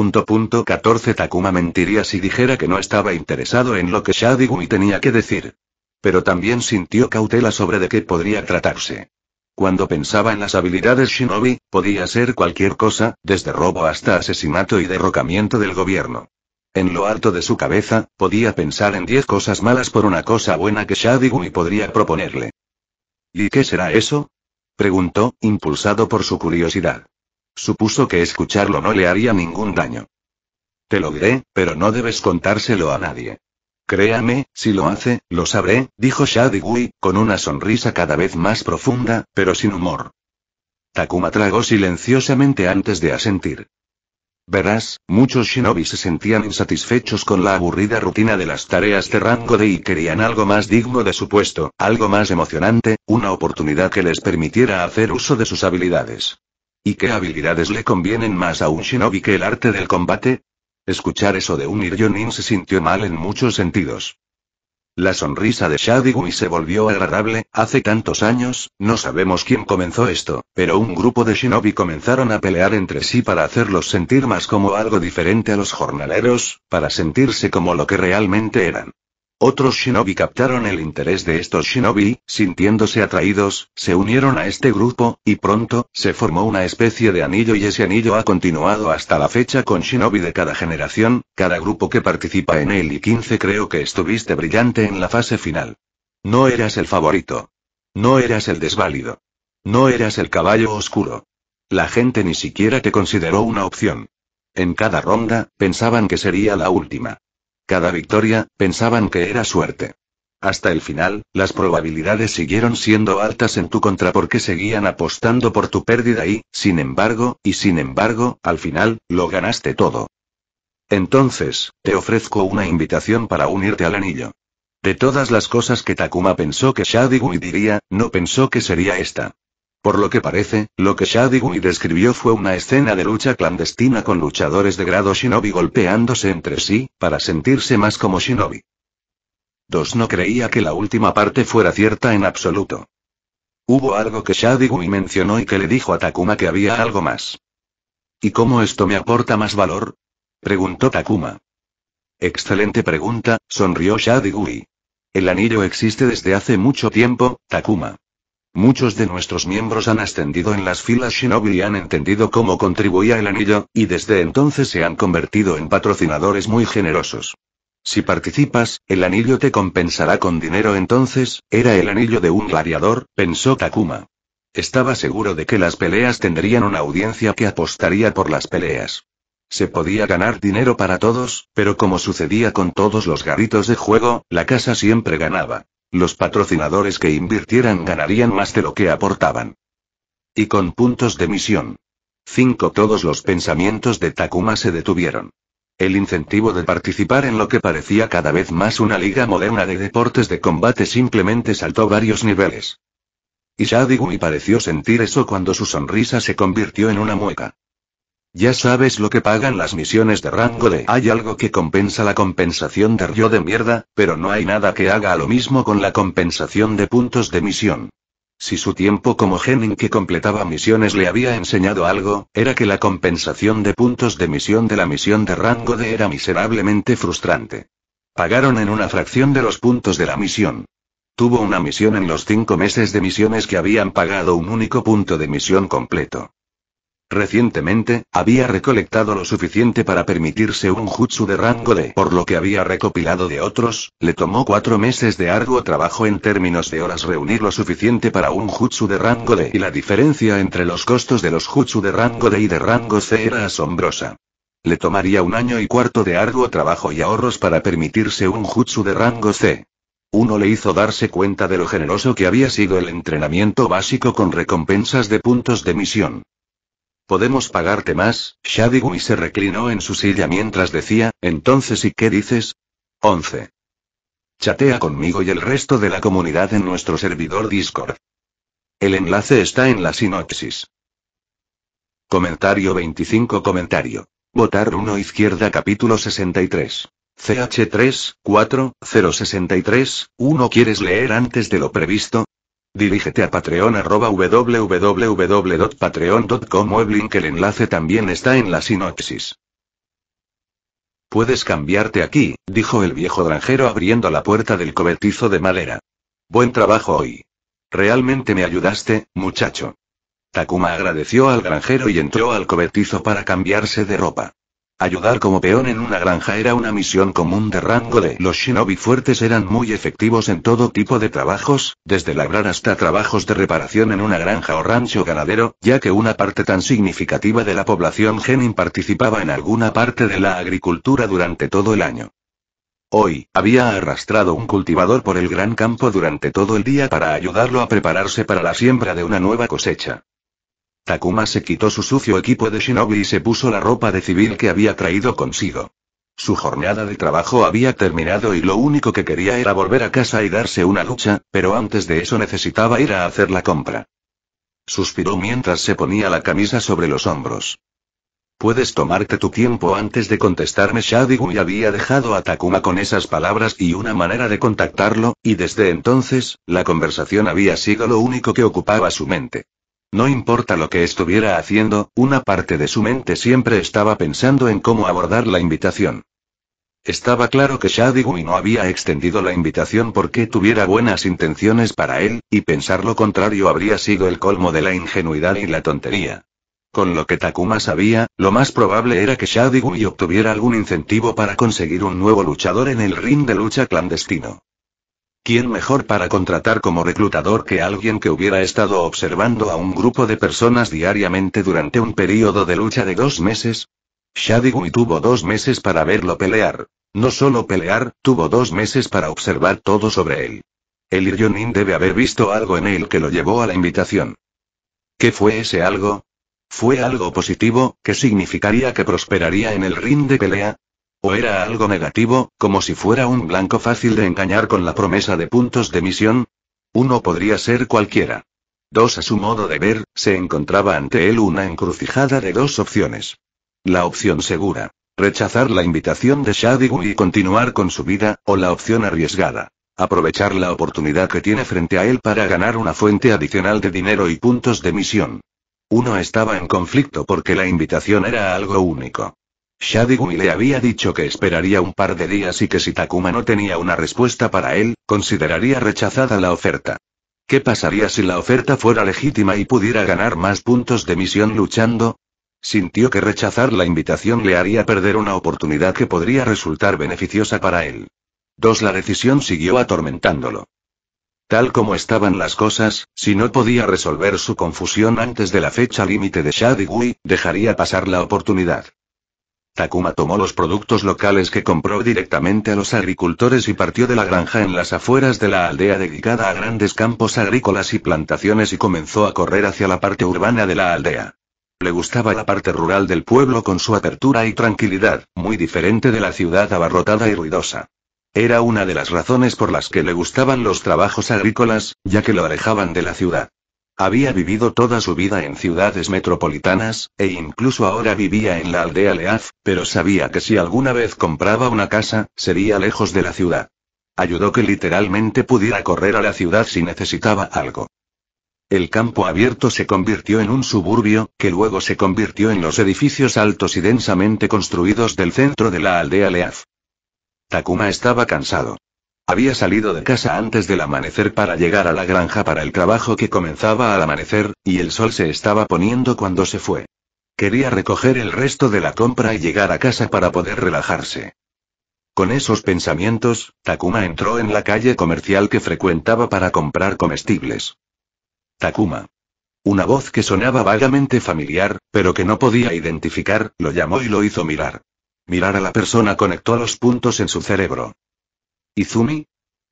14 Takuma mentiría si dijera que no estaba interesado en lo que Shadigui tenía que decir. Pero también sintió cautela sobre de qué podría tratarse. Cuando pensaba en las habilidades shinobi, podía ser cualquier cosa, desde robo hasta asesinato y derrocamiento del gobierno. En lo alto de su cabeza, podía pensar en 10 cosas malas por una cosa buena que Shadigui podría proponerle. ¿Y qué será eso? Preguntó, impulsado por su curiosidad. Supuso que escucharlo no le haría ningún daño. Te lo diré, pero no debes contárselo a nadie. Créame, si lo hace, lo sabré, dijo Shadigui, con una sonrisa cada vez más profunda, pero sin humor. Takuma tragó silenciosamente antes de asentir. Verás, muchos shinobi se sentían insatisfechos con la aburrida rutina de las tareas de rango D y querían algo más digno de su puesto, algo más emocionante, una oportunidad que les permitiera hacer uso de sus habilidades. ¿Y qué habilidades le convienen más a un shinobi que el arte del combate? Escuchar eso de un Iryonin se sintió mal en muchos sentidos. La sonrisa de Shadigui se volvió agradable. Hace tantos años, no sabemos quién comenzó esto, pero un grupo de shinobi comenzaron a pelear entre sí para hacerlos sentir más como algo diferente a los jornaleros, para sentirse como lo que realmente eran. Otros shinobi captaron el interés de estos shinobi, sintiéndose atraídos, se unieron a este grupo, y pronto, se formó una especie de anillo y ese anillo ha continuado hasta la fecha con shinobi de cada generación, cada grupo que participa en él y 15 creo que estuviste brillante en la fase final. No eras el favorito. No eras el desválido. No eras el caballo oscuro. La gente ni siquiera te consideró una opción. En cada ronda, pensaban que sería la última. Cada victoria, pensaban que era suerte. Hasta el final, las probabilidades siguieron siendo altas en tu contra porque seguían apostando por tu pérdida y, sin embargo, al final, lo ganaste todo. Entonces, te ofrezco una invitación para unirte al anillo. De todas las cosas que Takuma pensó que Shadigumi diría, no pensó que sería esta. Por lo que parece, lo que Shadigumi describió fue una escena de lucha clandestina con luchadores de grado shinobi golpeándose entre sí, para sentirse más como shinobi. 2. No creía que la última parte fuera cierta en absoluto. Hubo algo que Shadigumi mencionó y que le dijo a Takuma que había algo más. ¿Y cómo esto me aporta más valor? Preguntó Takuma. Excelente pregunta, sonrió Shadigumi. El anillo existe desde hace mucho tiempo, Takuma. Muchos de nuestros miembros han ascendido en las filas shinobi y han entendido cómo contribuía el anillo, y desde entonces se han convertido en patrocinadores muy generosos. Si participas, el anillo te compensará con dinero. Entonces, era el anillo de un gladiador, pensó Takuma. Estaba seguro de que las peleas tendrían una audiencia que apostaría por las peleas. Se podía ganar dinero para todos, pero como sucedía con todos los garritos de juego, la casa siempre ganaba. Los patrocinadores que invirtieran ganarían más de lo que aportaban. Y con puntos de misión. 5. Todos los pensamientos de Takuma se detuvieron. El incentivo de participar en lo que parecía cada vez más una liga moderna de deportes de combate simplemente saltó varios niveles. Y Shadigumi pareció sentir eso cuando su sonrisa se convirtió en una mueca. Ya sabes lo que pagan las misiones de rango D. Hay algo que compensa la compensación de Ryo de mierda, pero no hay nada que haga lo mismo con la compensación de puntos de misión. Si su tiempo como genin que completaba misiones le había enseñado algo, era que la compensación de puntos de misión de la misión de rango D era miserablemente frustrante. Pagaron en una fracción de los puntos de la misión. Tuvo una misión en los 5 meses de misiones que habían pagado un único punto de misión completo. Recientemente, había recolectado lo suficiente para permitirse un jutsu de rango D, por lo que había recopilado de otros. Le tomó 4 meses de arduo trabajo en términos de horas reunir lo suficiente para un jutsu de rango D, y la diferencia entre los costos de los jutsu de rango D y de rango C era asombrosa. Le tomaría 1 año y cuarto de arduo trabajo y ahorros para permitirse un jutsu de rango C. Uno le hizo darse cuenta de lo generoso que había sido el entrenamiento básico con recompensas de puntos de misión. ¿Podemos pagarte más? Shadigumi se reclinó en su silla mientras decía, entonces ¿y qué dices? 11. Chatea conmigo y el resto de la comunidad en nuestro servidor Discord. El enlace está en la sinopsis. Comentario 25. Comentario. Votar 1 izquierda capítulo 63. CH3, 4, 063, 1. ¿Quieres leer antes de lo previsto? Dirígete a Patreon www.patreon.com o el link. El enlace también está en la sinopsis. Puedes cambiarte aquí, dijo el viejo granjero abriendo la puerta del cobertizo de madera. Buen trabajo hoy. Realmente me ayudaste, muchacho. Takuma agradeció al granjero y entró al cobertizo para cambiarse de ropa. Ayudar como peón en una granja era una misión común de rango D. Los shinobi fuertes eran muy efectivos en todo tipo de trabajos, desde labrar hasta trabajos de reparación en una granja o rancho ganadero, ya que una parte tan significativa de la población genin participaba en alguna parte de la agricultura durante todo el año. Hoy, había arrastrado un cultivador por el gran campo durante todo el día para ayudarlo a prepararse para la siembra de una nueva cosecha. Takuma se quitó su sucio equipo de shinobi y se puso la ropa de civil que había traído consigo. Su jornada de trabajo había terminado y lo único que quería era volver a casa y darse una ducha, pero antes de eso necesitaba ir a hacer la compra. Suspiró mientras se ponía la camisa sobre los hombros. Puedes tomarte tu tiempo antes de contestarme. Shadigumi había dejado a Takuma con esas palabras y una manera de contactarlo, y desde entonces, la conversación había sido lo único que ocupaba su mente. No importa lo que estuviera haciendo, una parte de su mente siempre estaba pensando en cómo abordar la invitación. Estaba claro que Shadigumi no había extendido la invitación porque tuviera buenas intenciones para él, y pensar lo contrario habría sido el colmo de la ingenuidad y la tontería. Con lo que Takuma sabía, lo más probable era que Shadigumi obtuviera algún incentivo para conseguir un nuevo luchador en el ring de lucha clandestino. ¿Quién mejor para contratar como reclutador que alguien que hubiera estado observando a un grupo de personas diariamente durante un período de lucha de 2 meses? Shadigumi tuvo 2 meses para verlo pelear. No solo pelear, tuvo 2 meses para observar todo sobre él. El Iryonin debe haber visto algo en él que lo llevó a la invitación. ¿Qué fue ese algo? ¿Fue algo positivo, que significaría que prosperaría en el ring de pelea? ¿O era algo negativo, como si fuera un blanco fácil de engañar con la promesa de puntos de misión? Uno podría ser cualquiera. Dos, a su modo de ver, se encontraba ante él una encrucijada de dos opciones. La opción segura, rechazar la invitación de Shadigu y continuar con su vida, o la opción arriesgada, aprovechar la oportunidad que tiene frente a él para ganar una fuente adicional de dinero y puntos de misión. Uno estaba en conflicto porque la invitación era algo único. Shadigu le había dicho que esperaría un par de días y que si Takuma no tenía una respuesta para él, consideraría rechazada la oferta. ¿Qué pasaría si la oferta fuera legítima y pudiera ganar más puntos de misión luchando? Sintió que rechazar la invitación le haría perder una oportunidad que podría resultar beneficiosa para él. 2. La decisión siguió atormentándolo. Tal como estaban las cosas, si no podía resolver su confusión antes de la fecha límite de Shadigu, dejaría pasar la oportunidad. Takuma tomó los productos locales que compró directamente a los agricultores y partió de la granja en las afueras de la aldea dedicada a grandes campos agrícolas y plantaciones y comenzó a correr hacia la parte urbana de la aldea. Le gustaba la parte rural del pueblo con su apertura y tranquilidad, muy diferente de la ciudad abarrotada y ruidosa. Era una de las razones por las que le gustaban los trabajos agrícolas, ya que lo alejaban de la ciudad. Había vivido toda su vida en ciudades metropolitanas, e incluso ahora vivía en la aldea Leaf, pero sabía que si alguna vez compraba una casa, sería lejos de la ciudad. Ayudó que literalmente pudiera correr a la ciudad si necesitaba algo. El campo abierto se convirtió en un suburbio, que luego se convirtió en los edificios altos y densamente construidos del centro de la aldea Leaf. Takuma estaba cansado. Había salido de casa antes del amanecer para llegar a la granja para el trabajo que comenzaba al amanecer, y el sol se estaba poniendo cuando se fue. Quería recoger el resto de la compra y llegar a casa para poder relajarse. Con esos pensamientos, Takuma entró en la calle comercial que frecuentaba para comprar comestibles. Takuma. Una voz que sonaba vagamente familiar, pero que no podía identificar, lo llamó y lo hizo mirar. Mirar a la persona conectó los puntos en su cerebro. ¿Izumi?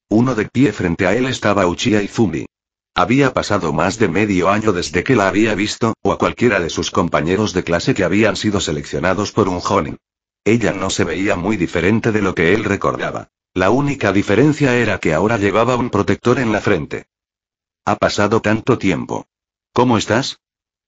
Uno de pie frente a él estaba Uchiha Izumi. Había pasado más de medio año desde que la había visto, o a cualquiera de sus compañeros de clase que habían sido seleccionados por un Jonin. Ella no se veía muy diferente de lo que él recordaba. La única diferencia era que ahora llevaba un protector en la frente. Ha pasado tanto tiempo. ¿Cómo estás?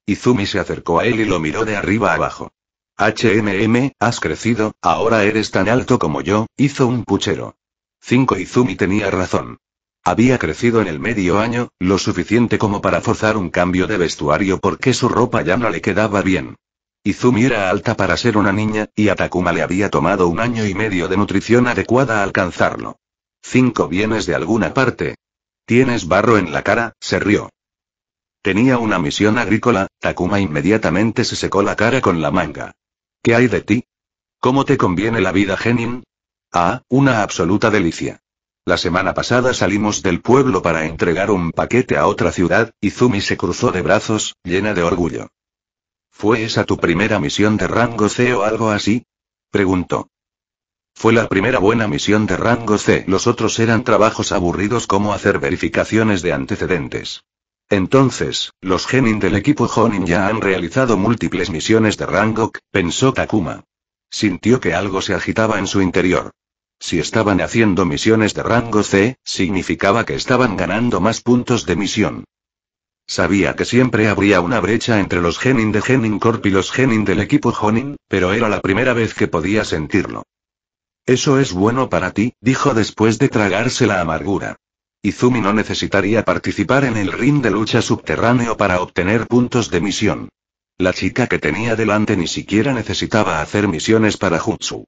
Izumi se acercó a él y lo miró de arriba abajo. Has crecido, ahora eres tan alto como yo, hizo un puchero. 5. Izumi tenía razón. Había crecido en el medio año, lo suficiente como para forzar un cambio de vestuario porque su ropa ya no le quedaba bien. Izumi era alta para ser una niña, y a Takuma le había tomado 1 año y medio de nutrición adecuada alcanzarlo. 5. ¿Vienes de alguna parte? ¿Tienes barro en la cara? Se rió. Tenía una misión agrícola. Takuma inmediatamente se secó la cara con la manga. ¿Qué hay de ti? ¿Cómo te conviene la vida genin? Ah, una absoluta delicia. La semana pasada salimos del pueblo para entregar un paquete a otra ciudad. Izumi se cruzó de brazos, llena de orgullo. ¿Fue esa tu primera misión de rango C o algo así? Preguntó. Fue la primera buena misión de rango C. Los otros eran trabajos aburridos como hacer verificaciones de antecedentes. Entonces, los genin del equipo Jonin ya han realizado múltiples misiones de rango C, pensó Takuma. Sintió que algo se agitaba en su interior. Si estaban haciendo misiones de rango C, significaba que estaban ganando más puntos de misión. Sabía que siempre habría una brecha entre los genin de Genin Corp y los genin del equipo Jonin, pero era la primera vez que podía sentirlo. Eso es bueno para ti, dijo después de tragarse la amargura. Izumi no necesitaría participar en el ring de lucha subterráneo para obtener puntos de misión. La chica que tenía delante ni siquiera necesitaba hacer misiones para Jutsu.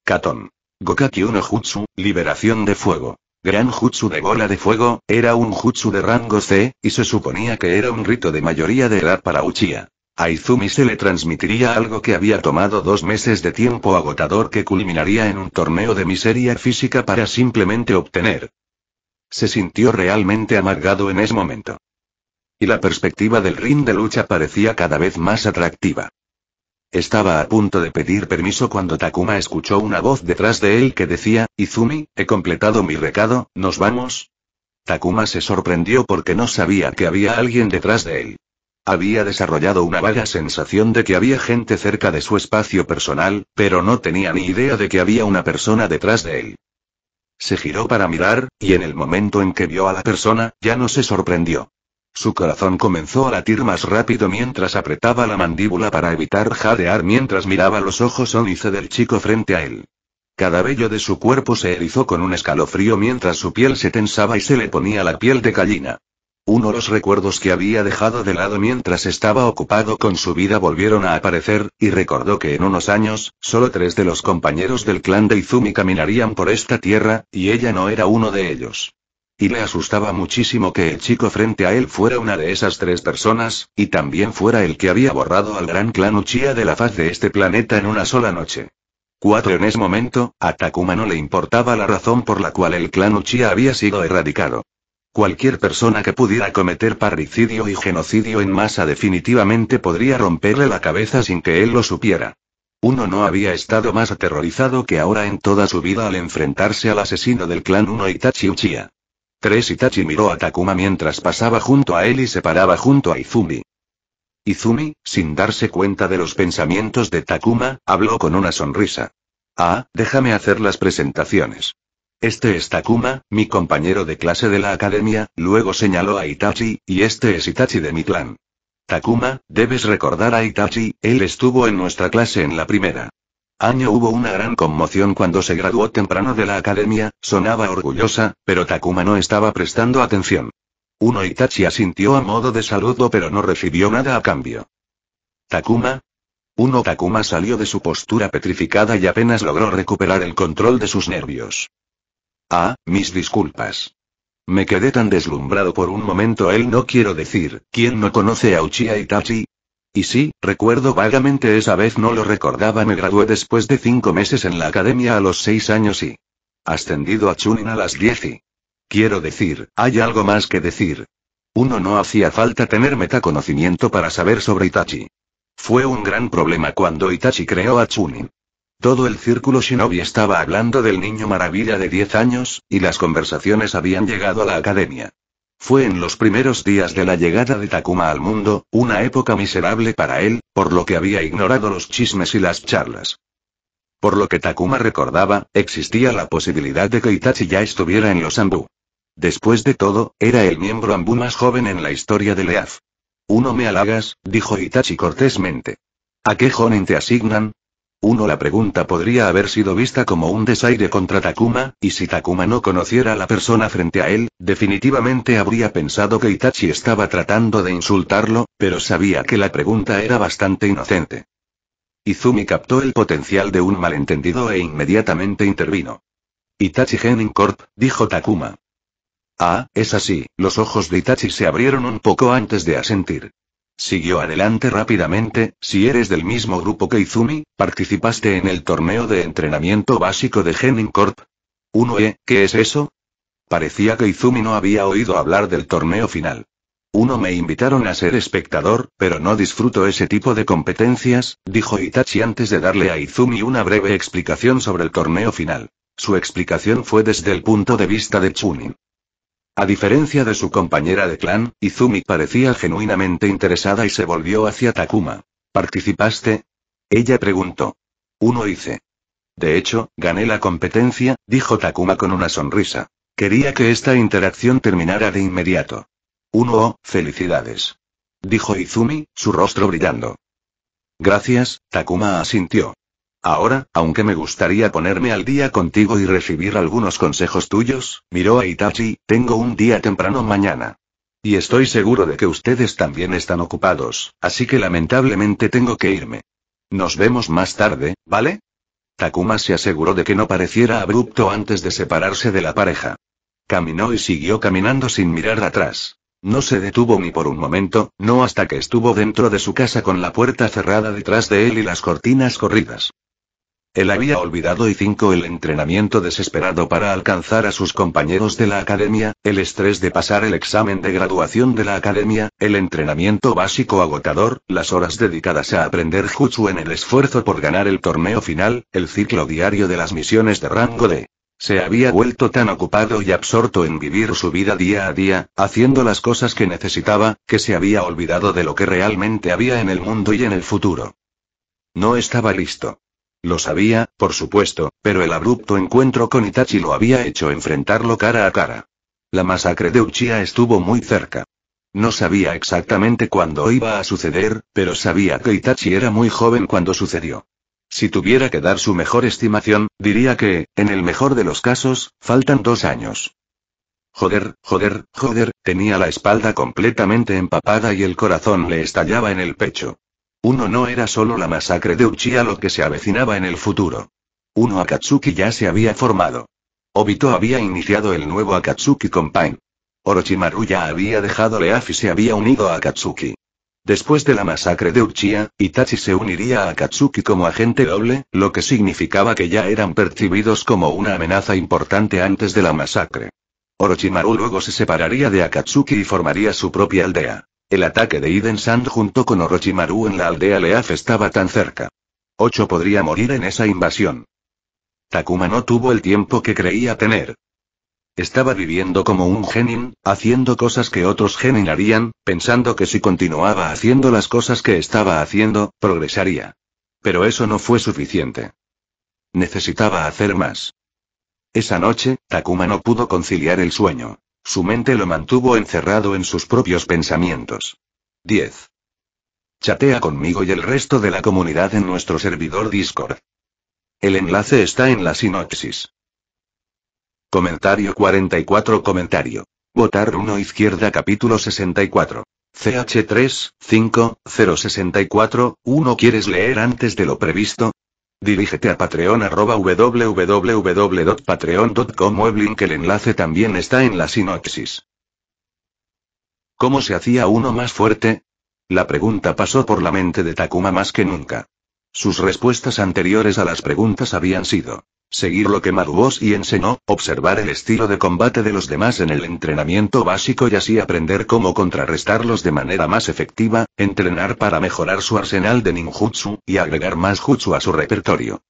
Katon. Gokaki no Jutsu, liberación de fuego. Gran Jutsu de bola de fuego, era un Jutsu de rango C, y se suponía que era un rito de mayoría de edad para Uchiha. A Izumi se le transmitiría algo que había tomado 2 meses de tiempo agotador que culminaría en un torneo de miseria física para simplemente obtener. Se sintió realmente amargado en ese momento. Y la perspectiva del ring de lucha parecía cada vez más atractiva. Estaba a punto de pedir permiso cuando Takuma escuchó una voz detrás de él que decía, Izumi, he completado mi recado, ¿nos vamos? Takuma se sorprendió porque no sabía que había alguien detrás de él. Había desarrollado una vaga sensación de que había gente cerca de su espacio personal, pero no tenía ni idea de que había una persona detrás de él. Se giró para mirar, y en el momento en que vio a la persona, ya no se sorprendió. Su corazón comenzó a latir más rápido mientras apretaba la mandíbula para evitar jadear mientras miraba los ojos ónice del chico frente a él. Cada vello de su cuerpo se erizó con un escalofrío mientras su piel se tensaba y se le ponía la piel de gallina. Los recuerdos que había dejado de lado mientras estaba ocupado con su vida volvieron a aparecer, y recordó que en unos años, solo 3 de los compañeros del clan de Izumi caminarían por esta tierra, y ella no era uno de ellos. Y le asustaba muchísimo que el chico frente a él fuera una de esas 3 personas, y también fuera el que había borrado al gran clan Uchiha de la faz de este planeta en una sola noche. En ese momento, a Takuma no le importaba la razón por la cual el clan Uchiha había sido erradicado. Cualquier persona que pudiera cometer parricidio y genocidio en masa definitivamente podría romperle la cabeza sin que él lo supiera. No había estado más aterrorizado que ahora en toda su vida al enfrentarse al asesino del clan Itachi Uchiha. Itachi miró a Takuma mientras pasaba junto a él y se paraba junto a Izumi. Izumi, sin darse cuenta de los pensamientos de Takuma, habló con una sonrisa. Déjame hacer las presentaciones. Este es Takuma, mi compañero de clase de la academia, luego señaló a Itachi, y este es Itachi de mi clan. Takuma, debes recordar a Itachi, él estuvo en nuestra clase en la primera año. Hubo una gran conmoción cuando se graduó temprano de la academia, sonaba orgullosa, pero Takuma no estaba prestando atención. Itachi asintió a modo de saludo pero no recibió nada a cambio. Takuma. Takuma salió de su postura petrificada y apenas logró recuperar el control de sus nervios. Mis disculpas. Me quedé tan deslumbrado por un momento. No quiero decir, ¿quién no conoce a Uchiha Itachi? Y sí, recuerdo vagamente esa vez, no lo recordaba. Me gradué después de 5 meses en la academia a los 6 años y ascendido a Chunin a las 10 y... Quiero decir, hay algo más que decir. No hacía falta tener metaconocimiento para saber sobre Itachi. Fue un gran problema cuando Itachi creó a Chunin. Todo el círculo shinobi estaba hablando del niño maravilla de 10 años, y las conversaciones habían llegado a la academia. Fue en los primeros días de la llegada de Takuma al mundo, una época miserable para él, por lo que había ignorado los chismes y las charlas. Por lo que Takuma recordaba, existía la posibilidad de que Itachi ya estuviera en los Anbu. Después de todo, era el miembro Anbu más joven en la historia de Leaf. Me halagas, dijo Itachi cortésmente. ¿A qué jonin te asignan? La pregunta podría haber sido vista como un desaire contra Takuma, y si Takuma no conociera a la persona frente a él, definitivamente habría pensado que Itachi estaba tratando de insultarlo, pero sabía que la pregunta era bastante inocente. Izumi captó el potencial de un malentendido e inmediatamente intervino. Itachi Genin Corp, dijo Takuma. Es así. Los ojos de Itachi se abrieron un poco antes de asentir. Siguió adelante rápidamente. Si eres del mismo grupo que Izumi, participaste en el torneo de entrenamiento básico de Genin Corp. ¿Qué es eso? Parecía que Izumi no había oído hablar del torneo final. Me invitaron a ser espectador, pero no disfruto ese tipo de competencias, dijo Itachi antes de darle a Izumi una breve explicación sobre el torneo final. Su explicación fue desde el punto de vista de Chunin. A diferencia de su compañera de clan, Izumi parecía genuinamente interesada y se volvió hacia Takuma. ¿Participaste? Ella preguntó. Hice. De hecho, gané la competencia, dijo Takuma con una sonrisa. Quería que esta interacción terminara de inmediato. Felicidades. Dijo Izumi, su rostro brillando. Gracias, Takuma asintió. Ahora, aunque me gustaría ponerme al día contigo y recibir algunos consejos tuyos, miró a Itachi, tengo un día temprano mañana. Y estoy seguro de que ustedes también están ocupados, así que lamentablemente tengo que irme. Nos vemos más tarde, ¿vale? Takuma se aseguró de que no pareciera abrupto antes de separarse de la pareja. Caminó y siguió caminando sin mirar atrás. No se detuvo ni por un momento, no hasta que estuvo dentro de su casa con la puerta cerrada detrás de él y las cortinas corridas. Él había olvidado el entrenamiento desesperado para alcanzar a sus compañeros de la academia, el estrés de pasar el examen de graduación de la academia, el entrenamiento básico agotador, las horas dedicadas a aprender jutsu en el esfuerzo por ganar el torneo final, el ciclo diario de las misiones de rango D. Se había vuelto tan ocupado y absorto en vivir su vida día a día, haciendo las cosas que necesitaba, que se había olvidado de lo que realmente había en el mundo y en el futuro. No estaba listo. Lo sabía, por supuesto, pero el abrupto encuentro con Itachi lo había hecho enfrentarlo cara a cara. La masacre de Uchiha estuvo muy cerca. No sabía exactamente cuándo iba a suceder, pero sabía que Itachi era muy joven cuando sucedió. Si tuviera que dar su mejor estimación, diría que, en el mejor de los casos, faltan 2 años. Joder, tenía la espalda completamente empapada y el corazón le estallaba en el pecho. No era solo la masacre de Uchiha lo que se avecinaba en el futuro. Akatsuki ya se había formado. Obito había iniciado el nuevo Akatsuki con Pain. Orochimaru ya había dejado Leaf y se había unido a Akatsuki. Después de la masacre de Uchiha, Itachi se uniría a Akatsuki como agente doble, lo que significaba que ya eran percibidos como una amenaza importante antes de la masacre. Orochimaru luego se separaría de Akatsuki y formaría su propia aldea. El ataque de Iden Sand junto con Orochimaru en la aldea Leaf estaba tan cerca. 8 podría morir en esa invasión. Takuma no tuvo el tiempo que creía tener. Estaba viviendo como un genin, haciendo cosas que otros genin harían, pensando que si continuaba haciendo las cosas que estaba haciendo, progresaría. Pero eso no fue suficiente. Necesitaba hacer más. Esa noche, Takuma no pudo conciliar el sueño. Su mente lo mantuvo encerrado en sus propios pensamientos. 10. Chatea conmigo y el resto de la comunidad en nuestro servidor Discord. El enlace está en la sinopsis. Comentario 44. Votar 1 izquierda capítulo 64. CH3, 5, 064, 1. ¿Quieres leer antes de lo previsto? Dirígete a Patreon www.patreon.com o el link, el enlace también está en la sinopsis. ¿Cómo se hacía uno más fuerte? La pregunta pasó por la mente de Takuma más que nunca. Sus respuestas anteriores a las preguntas habían sido: seguir lo que Maruboshi enseñó, observar el estilo de combate de los demás en el entrenamiento básico y así aprender cómo contrarrestarlos de manera más efectiva, entrenar para mejorar su arsenal de ninjutsu, y agregar más jutsu a su repertorio.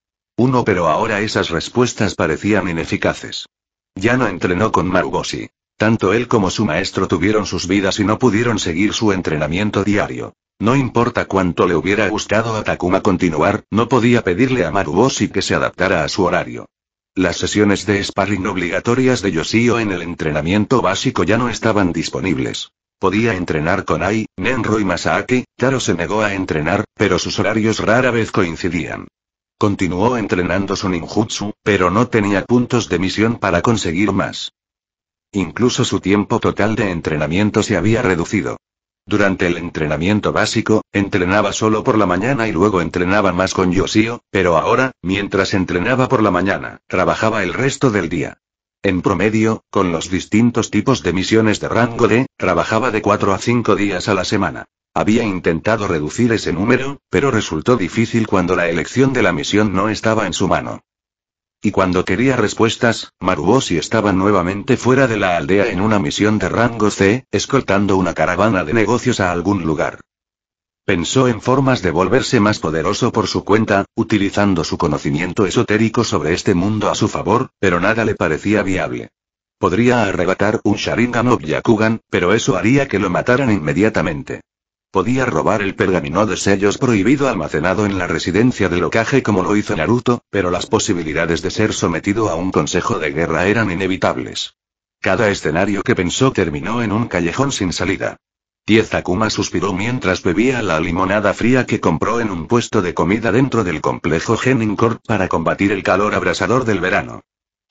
Pero ahora esas respuestas parecían ineficaces. Ya no entrenó con Maruboshi. Tanto él como su maestro tuvieron sus vidas y no pudieron seguir su entrenamiento diario. No importa cuánto le hubiera gustado a Takuma continuar, no podía pedirle a Maruboshi que se adaptara a su horario. Las sesiones de sparring obligatorias de Yoshio en el entrenamiento básico ya no estaban disponibles. Podía entrenar con Ai, Nenro y Masaaki. Taro se negó a entrenar, pero sus horarios rara vez coincidían. Continuó entrenando su ninjutsu, pero no tenía puntos de misión para conseguir más. Incluso su tiempo total de entrenamiento se había reducido. Durante el entrenamiento básico, entrenaba solo por la mañana y luego entrenaba más con Yoshio, pero ahora, mientras entrenaba por la mañana, trabajaba el resto del día. En promedio, con los distintos tipos de misiones de rango D, trabajaba de 4 a 5 días a la semana. Había intentado reducir ese número, pero resultó difícil cuando la elección de la misión no estaba en su mano. Y cuando quería respuestas, Maruboshi estaba nuevamente fuera de la aldea en una misión de rango C, escoltando una caravana de negocios a algún lugar. Pensó en formas de volverse más poderoso por su cuenta, utilizando su conocimiento esotérico sobre este mundo a su favor, pero nada le parecía viable. Podría arrebatar un Sharingan o Byakugan, pero eso haría que lo mataran inmediatamente. Podía robar el pergamino de sellos prohibido almacenado en la residencia del Hokage como lo hizo Naruto, pero las posibilidades de ser sometido a un consejo de guerra eran inevitables. Cada escenario que pensó terminó en un callejón sin salida. Takuma suspiró mientras bebía la limonada fría que compró en un puesto de comida dentro del complejo Genin Corp para combatir el calor abrasador del verano.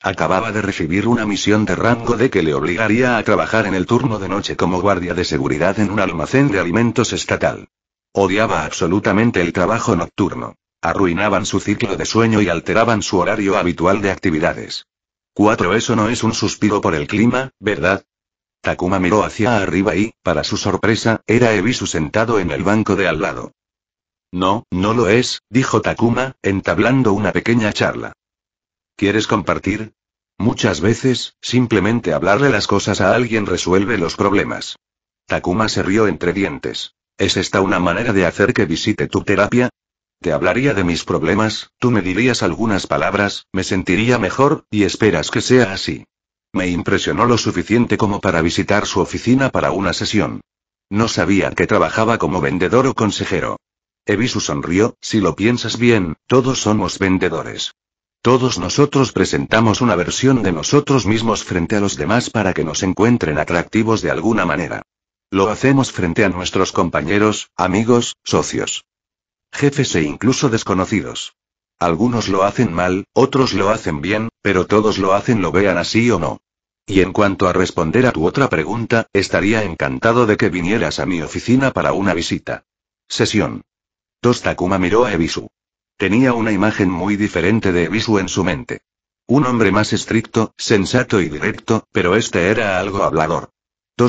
Acababa de recibir una misión de rango D que le obligaría a trabajar en el turno de noche como guardia de seguridad en un almacén de alimentos estatal. Odiaba absolutamente el trabajo nocturno. Arruinaban su ciclo de sueño y alteraban su horario habitual de actividades. 4. Eso no es un suspiro por el clima, ¿verdad? Takuma miró hacia arriba y, para su sorpresa, era Ebisu sentado en el banco de al lado. No, no lo es, dijo Takuma, entablando una pequeña charla. ¿Quieres compartir? Muchas veces, simplemente hablarle las cosas a alguien resuelve los problemas. Takuma se rió entre dientes. ¿Es esta una manera de hacer que visite tu terapia? Te hablaría de mis problemas, tú me dirías algunas palabras, me sentiría mejor, y esperas que sea así. Me impresionó lo suficiente como para visitar su oficina para una sesión. No sabía que trabajaba como vendedor o consejero. Ebisu sonrió, si lo piensas bien, todos somos vendedores. Todos nosotros presentamos una versión de nosotros mismos frente a los demás para que nos encuentren atractivos de alguna manera. Lo hacemos frente a nuestros compañeros, amigos, socios, jefes e incluso desconocidos. Algunos lo hacen mal, otros lo hacen bien, pero todos lo hacen lo vean así o no. Y en cuanto a responder a tu otra pregunta, estaría encantado de que vinieras a mi oficina para una visita. Sesión. Takuma miró a Ebisu. Tenía una imagen muy diferente de Ebisu en su mente. Un hombre más estricto, sensato y directo, pero este era algo hablador.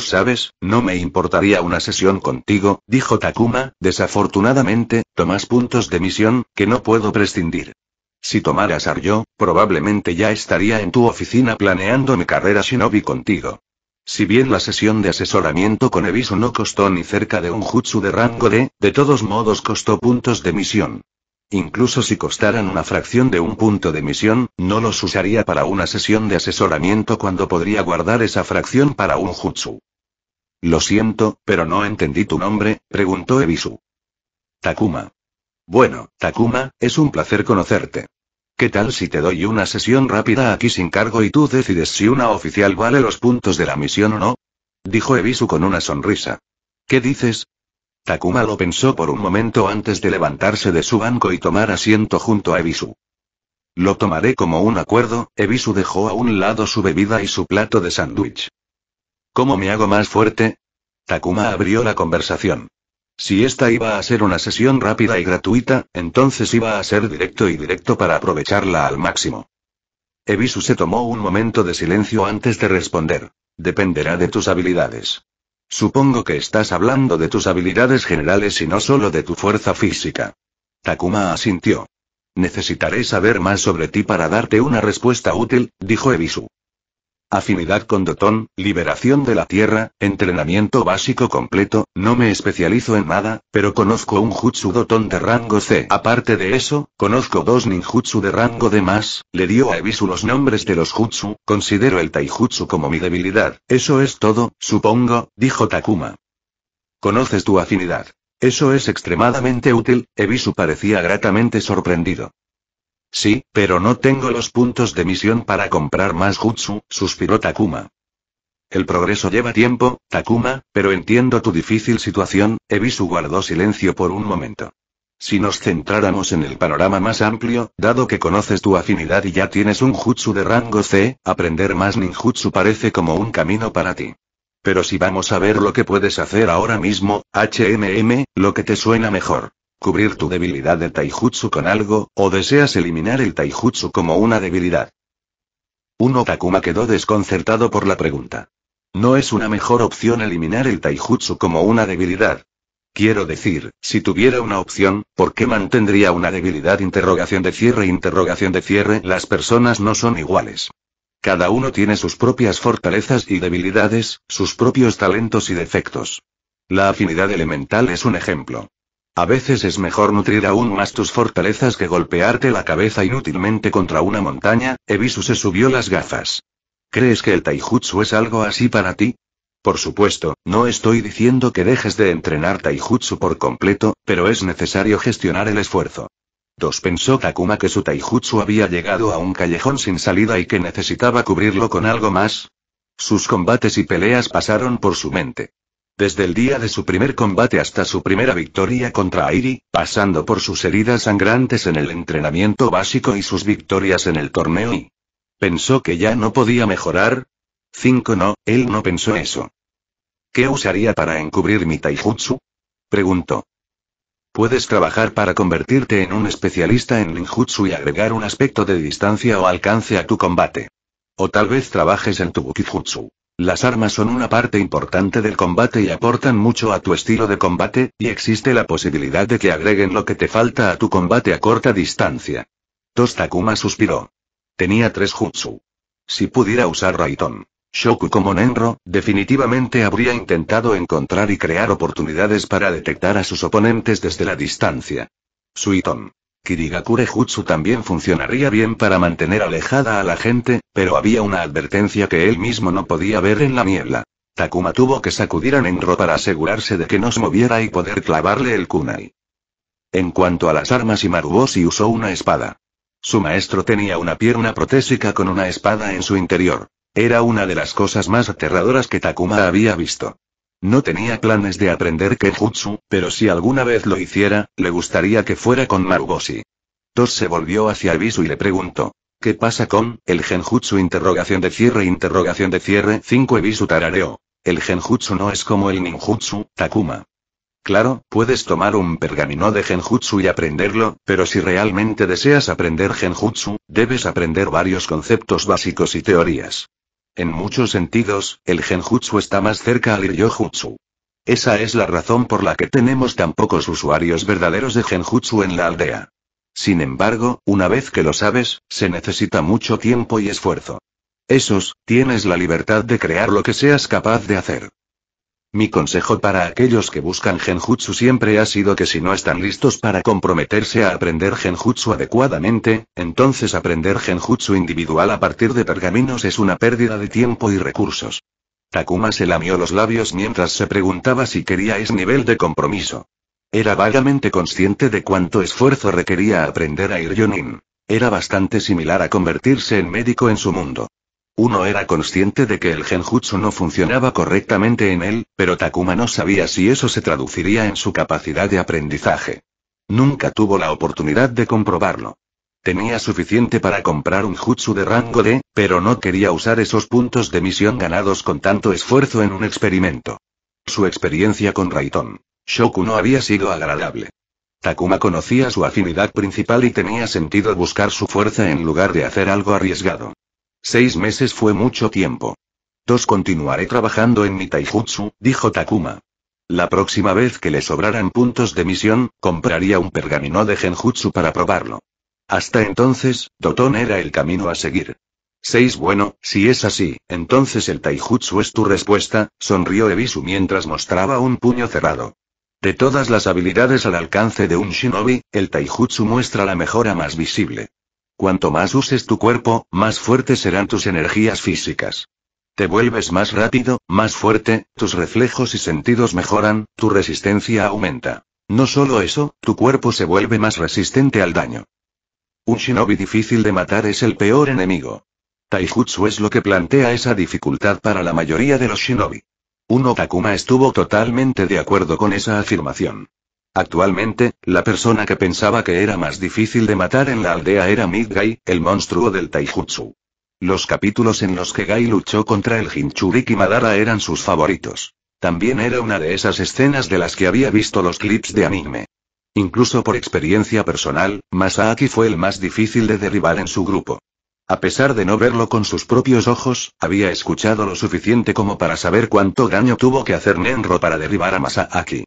Sabes, no me importaría una sesión contigo, dijo Takuma, desafortunadamente, tomas puntos de misión, que no puedo prescindir. Si tomaras Aryo, probablemente ya estaría en tu oficina planeando mi carrera shinobi contigo. Si bien la sesión de asesoramiento con Ebisu no costó ni cerca de un jutsu de rango D, de todos modos costó puntos de misión. Incluso si costaran una fracción de un punto de misión, no los usaría para una sesión de asesoramiento cuando podría guardar esa fracción para un jutsu. Lo siento, pero no entendí tu nombre, preguntó Ebisu. Takuma. Bueno, Takuma, es un placer conocerte. ¿Qué tal si te doy una sesión rápida aquí sin cargo y tú decides si una oficial vale los puntos de la misión o no? Dijo Ebisu con una sonrisa. ¿Qué dices? Takuma lo pensó por un momento antes de levantarse de su banco y tomar asiento junto a Ebisu. Lo tomaré como un acuerdo. Ebisu dejó a un lado su bebida y su plato de sándwich. ¿Cómo me hago más fuerte? Takuma abrió la conversación. Si esta iba a ser una sesión rápida y gratuita, entonces iba a ser directo para aprovecharla al máximo. Ebisu se tomó un momento de silencio antes de responder. Dependerá de tus habilidades. Supongo que estás hablando de tus habilidades generales y no solo de tu fuerza física. Takuma asintió. Necesitaré saber más sobre ti para darte una respuesta útil, dijo Ebisu. Afinidad con Doton, liberación de la tierra, entrenamiento básico completo, no me especializo en nada, pero conozco un jutsu Doton de rango C. Aparte de eso, conozco 2 ninjutsu de rango D+, le dio a Ebisu los nombres de los jutsu, considero el taijutsu como mi debilidad, eso es todo, supongo, dijo Takuma. Conoces tu afinidad. Eso es extremadamente útil, Ebisu parecía gratamente sorprendido. Sí, pero no tengo los puntos de misión para comprar más jutsu, suspiró Takuma. El progreso lleva tiempo, Takuma, pero entiendo tu difícil situación. Ebisu guardó silencio por un momento. Si nos centráramos en el panorama más amplio, dado que conoces tu afinidad y ya tienes un jutsu de rango C, aprender más ninjutsu parece como un camino para ti. Pero si vamos a ver lo que puedes hacer ahora mismo, lo que te suena mejor. ¿Cubrir tu debilidad de taijutsu con algo, o deseas eliminar el taijutsu como una debilidad? Takuma quedó desconcertado por la pregunta. ¿No es una mejor opción eliminar el taijutsu como una debilidad? Quiero decir, si tuviera una opción, ¿por qué mantendría una debilidad? Interrogación de cierre. Las personas no son iguales. Cada uno tiene sus propias fortalezas y debilidades, sus propios talentos y defectos. La afinidad elemental es un ejemplo. A veces es mejor nutrir aún más tus fortalezas que golpearte la cabeza inútilmente contra una montaña. Ebisu se subió las gafas. ¿Crees que el taijutsu es algo así para ti? Por supuesto, no estoy diciendo que dejes de entrenar taijutsu por completo, pero es necesario gestionar el esfuerzo. Pensó Takuma que su taijutsu había llegado a un callejón sin salida y que necesitaba cubrirlo con algo más. Sus combates y peleas pasaron por su mente. Desde el día de su primer combate hasta su primera victoria contra Airi, pasando por sus heridas sangrantes en el entrenamiento básico y sus victorias en el torneo y... ¿Pensó que ya no podía mejorar? No, él no pensó eso. ¿Qué usaría para encubrir mi taijutsu? Preguntó. Puedes trabajar para convertirte en un especialista en ninjutsu y agregar un aspecto de distancia o alcance a tu combate. O tal vez trabajes en tu bukijutsu. Las armas son una parte importante del combate y aportan mucho a tu estilo de combate, y existe la posibilidad de que agreguen lo que te falta a tu combate a corta distancia. Takuma suspiró. Tenía 3 jutsu. Si pudiera usar Raiton Shoku como Nenro, definitivamente habría intentado encontrar y crear oportunidades para detectar a sus oponentes desde la distancia. Suiton. Kirigakure Jutsu también funcionaría bien para mantener alejada a la gente, pero había una advertencia que él mismo no podía ver en la niebla. Takuma tuvo que sacudir a Nenro para asegurarse de que no se moviera y poder clavarle el kunai. En cuanto a las armas, Maruboshi usó una espada. Su maestro tenía una pierna protésica con una espada en su interior. Era una de las cosas más aterradoras que Takuma había visto. No tenía planes de aprender Kenjutsu, pero si alguna vez lo hiciera, le gustaría que fuera con Maruboshi. Tos se volvió hacia Ebisu y le preguntó: ¿qué pasa con el Genjutsu? 5 Ebisu tarareó: el Genjutsu no es como el ninjutsu, Takuma. Claro, puedes tomar un pergamino de Genjutsu y aprenderlo, pero si realmente deseas aprender Genjutsu, debes aprender varios conceptos básicos y teorías. En muchos sentidos, el Genjutsu está más cerca al Ryojutsu. Esa es la razón por la que tenemos tan pocos usuarios verdaderos de Genjutsu en la aldea. Sin embargo, una vez que lo sabes, se necesita mucho tiempo y esfuerzo. Tienes la libertad de crear lo que seas capaz de hacer. Mi consejo para aquellos que buscan Genjutsu siempre ha sido que si no están listos para comprometerse a aprender Genjutsu adecuadamente, entonces aprender Genjutsu individual a partir de pergaminos es una pérdida de tiempo y recursos. Takuma se lamió los labios mientras se preguntaba si quería ese nivel de compromiso. Era vagamente consciente de cuánto esfuerzo requería aprender a Iryonin. Era bastante similar a convertirse en médico en su mundo. Uno era consciente de que el Genjutsu no funcionaba correctamente en él, pero Takuma no sabía si eso se traduciría en su capacidad de aprendizaje. Nunca tuvo la oportunidad de comprobarlo. Tenía suficiente para comprar un jutsu de rango D, pero no quería usar esos puntos de misión ganados con tanto esfuerzo en un experimento. Su experiencia con Raiton Shoku no había sido agradable. Takuma conocía su afinidad principal y tenía sentido buscar su fuerza en lugar de hacer algo arriesgado. 6 meses fue mucho tiempo. Continuaré trabajando en mi taijutsu, dijo Takuma. La próxima vez que le sobraran puntos de misión, compraría un pergamino de Genjutsu para probarlo. Hasta entonces, Doton era el camino a seguir. 6 Bueno, si es así, entonces el taijutsu es tu respuesta, sonrió Ebisu mientras mostraba un puño cerrado. De todas las habilidades al alcance de un shinobi, el taijutsu muestra la mejora más visible. Cuanto más uses tu cuerpo, más fuertes serán tus energías físicas. Te vuelves más rápido, más fuerte, tus reflejos y sentidos mejoran, tu resistencia aumenta. No solo eso, tu cuerpo se vuelve más resistente al daño. Un shinobi difícil de matar es el peor enemigo. Taijutsu es lo que plantea esa dificultad para la mayoría de los shinobi. Takuma estuvo totalmente de acuerdo con esa afirmación. Actualmente, la persona que pensaba que era más difícil de matar en la aldea era Midgai, el monstruo del taijutsu. Los capítulos en los que Gai luchó contra el Jinchuriki Madara eran sus favoritos. También era una de esas escenas de las que había visto los clips de anime. Incluso por experiencia personal, Masaaki fue el más difícil de derribar en su grupo. A pesar de no verlo con sus propios ojos, había escuchado lo suficiente como para saber cuánto daño tuvo que hacer Nenro para derribar a Masaaki.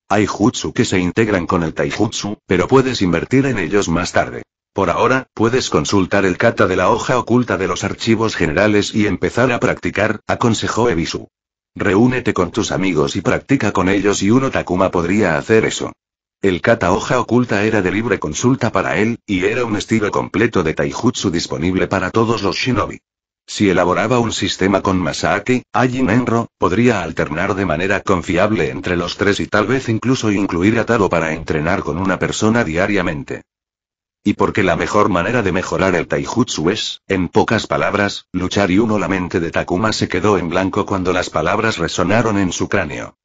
Hay jutsu que se integran con el taijutsu, pero puedes invertir en ellos más tarde. Por ahora, puedes consultar el kata de la hoja oculta de los archivos generales y empezar a practicar, aconsejó Ebisu. Reúnete con tus amigos y practica con ellos y Takuma podría hacer eso. El kata hoja oculta era de libre consulta para él, y era un estilo completo de taijutsu disponible para todos los shinobi. Si elaboraba un sistema con Masaaki, Ajin Enro, podría alternar de manera confiable entre los tres y tal vez incluso incluir a Taro para entrenar con una persona diariamente. Y porque la mejor manera de mejorar el taijutsu es, en pocas palabras, luchar y la mente de Takuma se quedó en blanco cuando las palabras resonaron en su cráneo.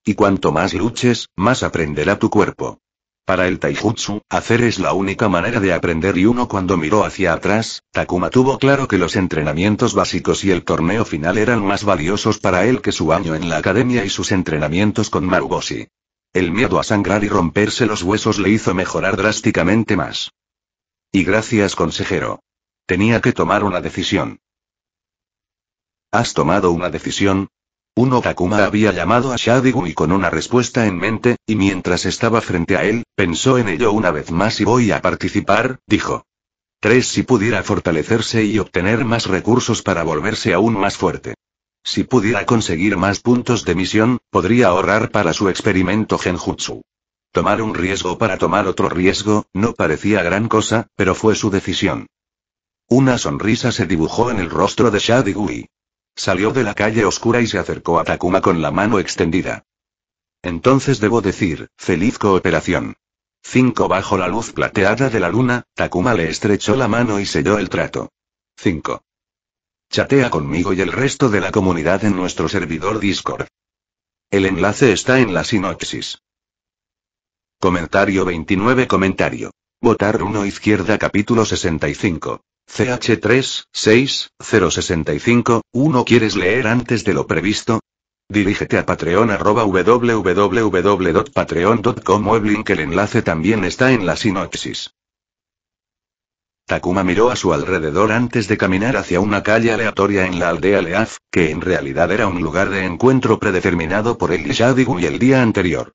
Y cuanto más luches, más aprenderá tu cuerpo. Para el taijutsu, hacer es la única manera de aprender y cuando miró hacia atrás, Takuma tuvo claro que los entrenamientos básicos y el torneo final eran más valiosos para él que su año en la academia y sus entrenamientos con Maruboshi. El miedo a sangrar y romperse los huesos le hizo mejorar drásticamente más. Y gracias, consejero. Tenía que tomar una decisión. ¿Has tomado una decisión? Takuma había llamado a Shadigumi con una respuesta en mente, y mientras estaba frente a él, pensó en ello una vez más y voy a participar, dijo. 3 Si pudiera fortalecerse y obtener más recursos para volverse aún más fuerte. Si pudiera conseguir más puntos de misión, podría ahorrar para su experimento Genjutsu. Tomar un riesgo para tomar otro riesgo, no parecía gran cosa, pero fue su decisión. Una sonrisa se dibujó en el rostro de Shadigui. Salió de la calle oscura y se acercó a Takuma con la mano extendida. Entonces debo decir, feliz cooperación. 5 Bajo la luz plateada de la luna, Takuma le estrechó la mano y selló el trato. 5. Chatea conmigo y el resto de la comunidad en nuestro servidor Discord. El enlace está en la sinopsis. Comentario 29. Comentario. Votar 1 izquierda capítulo 65. CH3, 6, 065, 1. ¿Quieres leer antes de lo previsto? Dirígete a Patreon www.patreon.com o el link, el enlace también está en la sinopsis. Takuma miró a su alrededor antes de caminar hacia una calle aleatoria en la aldea Leaf, que en realidad era un lugar de encuentro predeterminado por él y Shadigui el día anterior.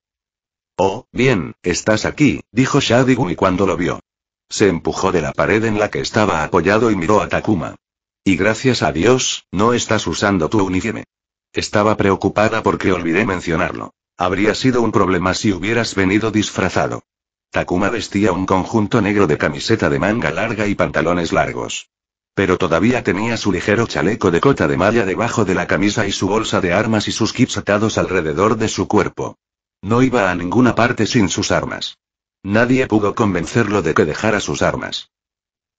Oh, bien, estás aquí, dijo Shadigui cuando lo vio. Se empujó de la pared en la que estaba apoyado y miró a Takuma. Y gracias a Dios, no estás usando tu uniforme. Estaba preocupada porque olvidé mencionarlo. Habría sido un problema si hubieras venido disfrazado. Takuma vestía un conjunto negro de camiseta de manga larga y pantalones largos. Pero todavía tenía su ligero chaleco de cota de malla debajo de la camisa y su bolsa de armas y sus kits atados alrededor de su cuerpo. No iba a ninguna parte sin sus armas. Nadie pudo convencerlo de que dejara sus armas.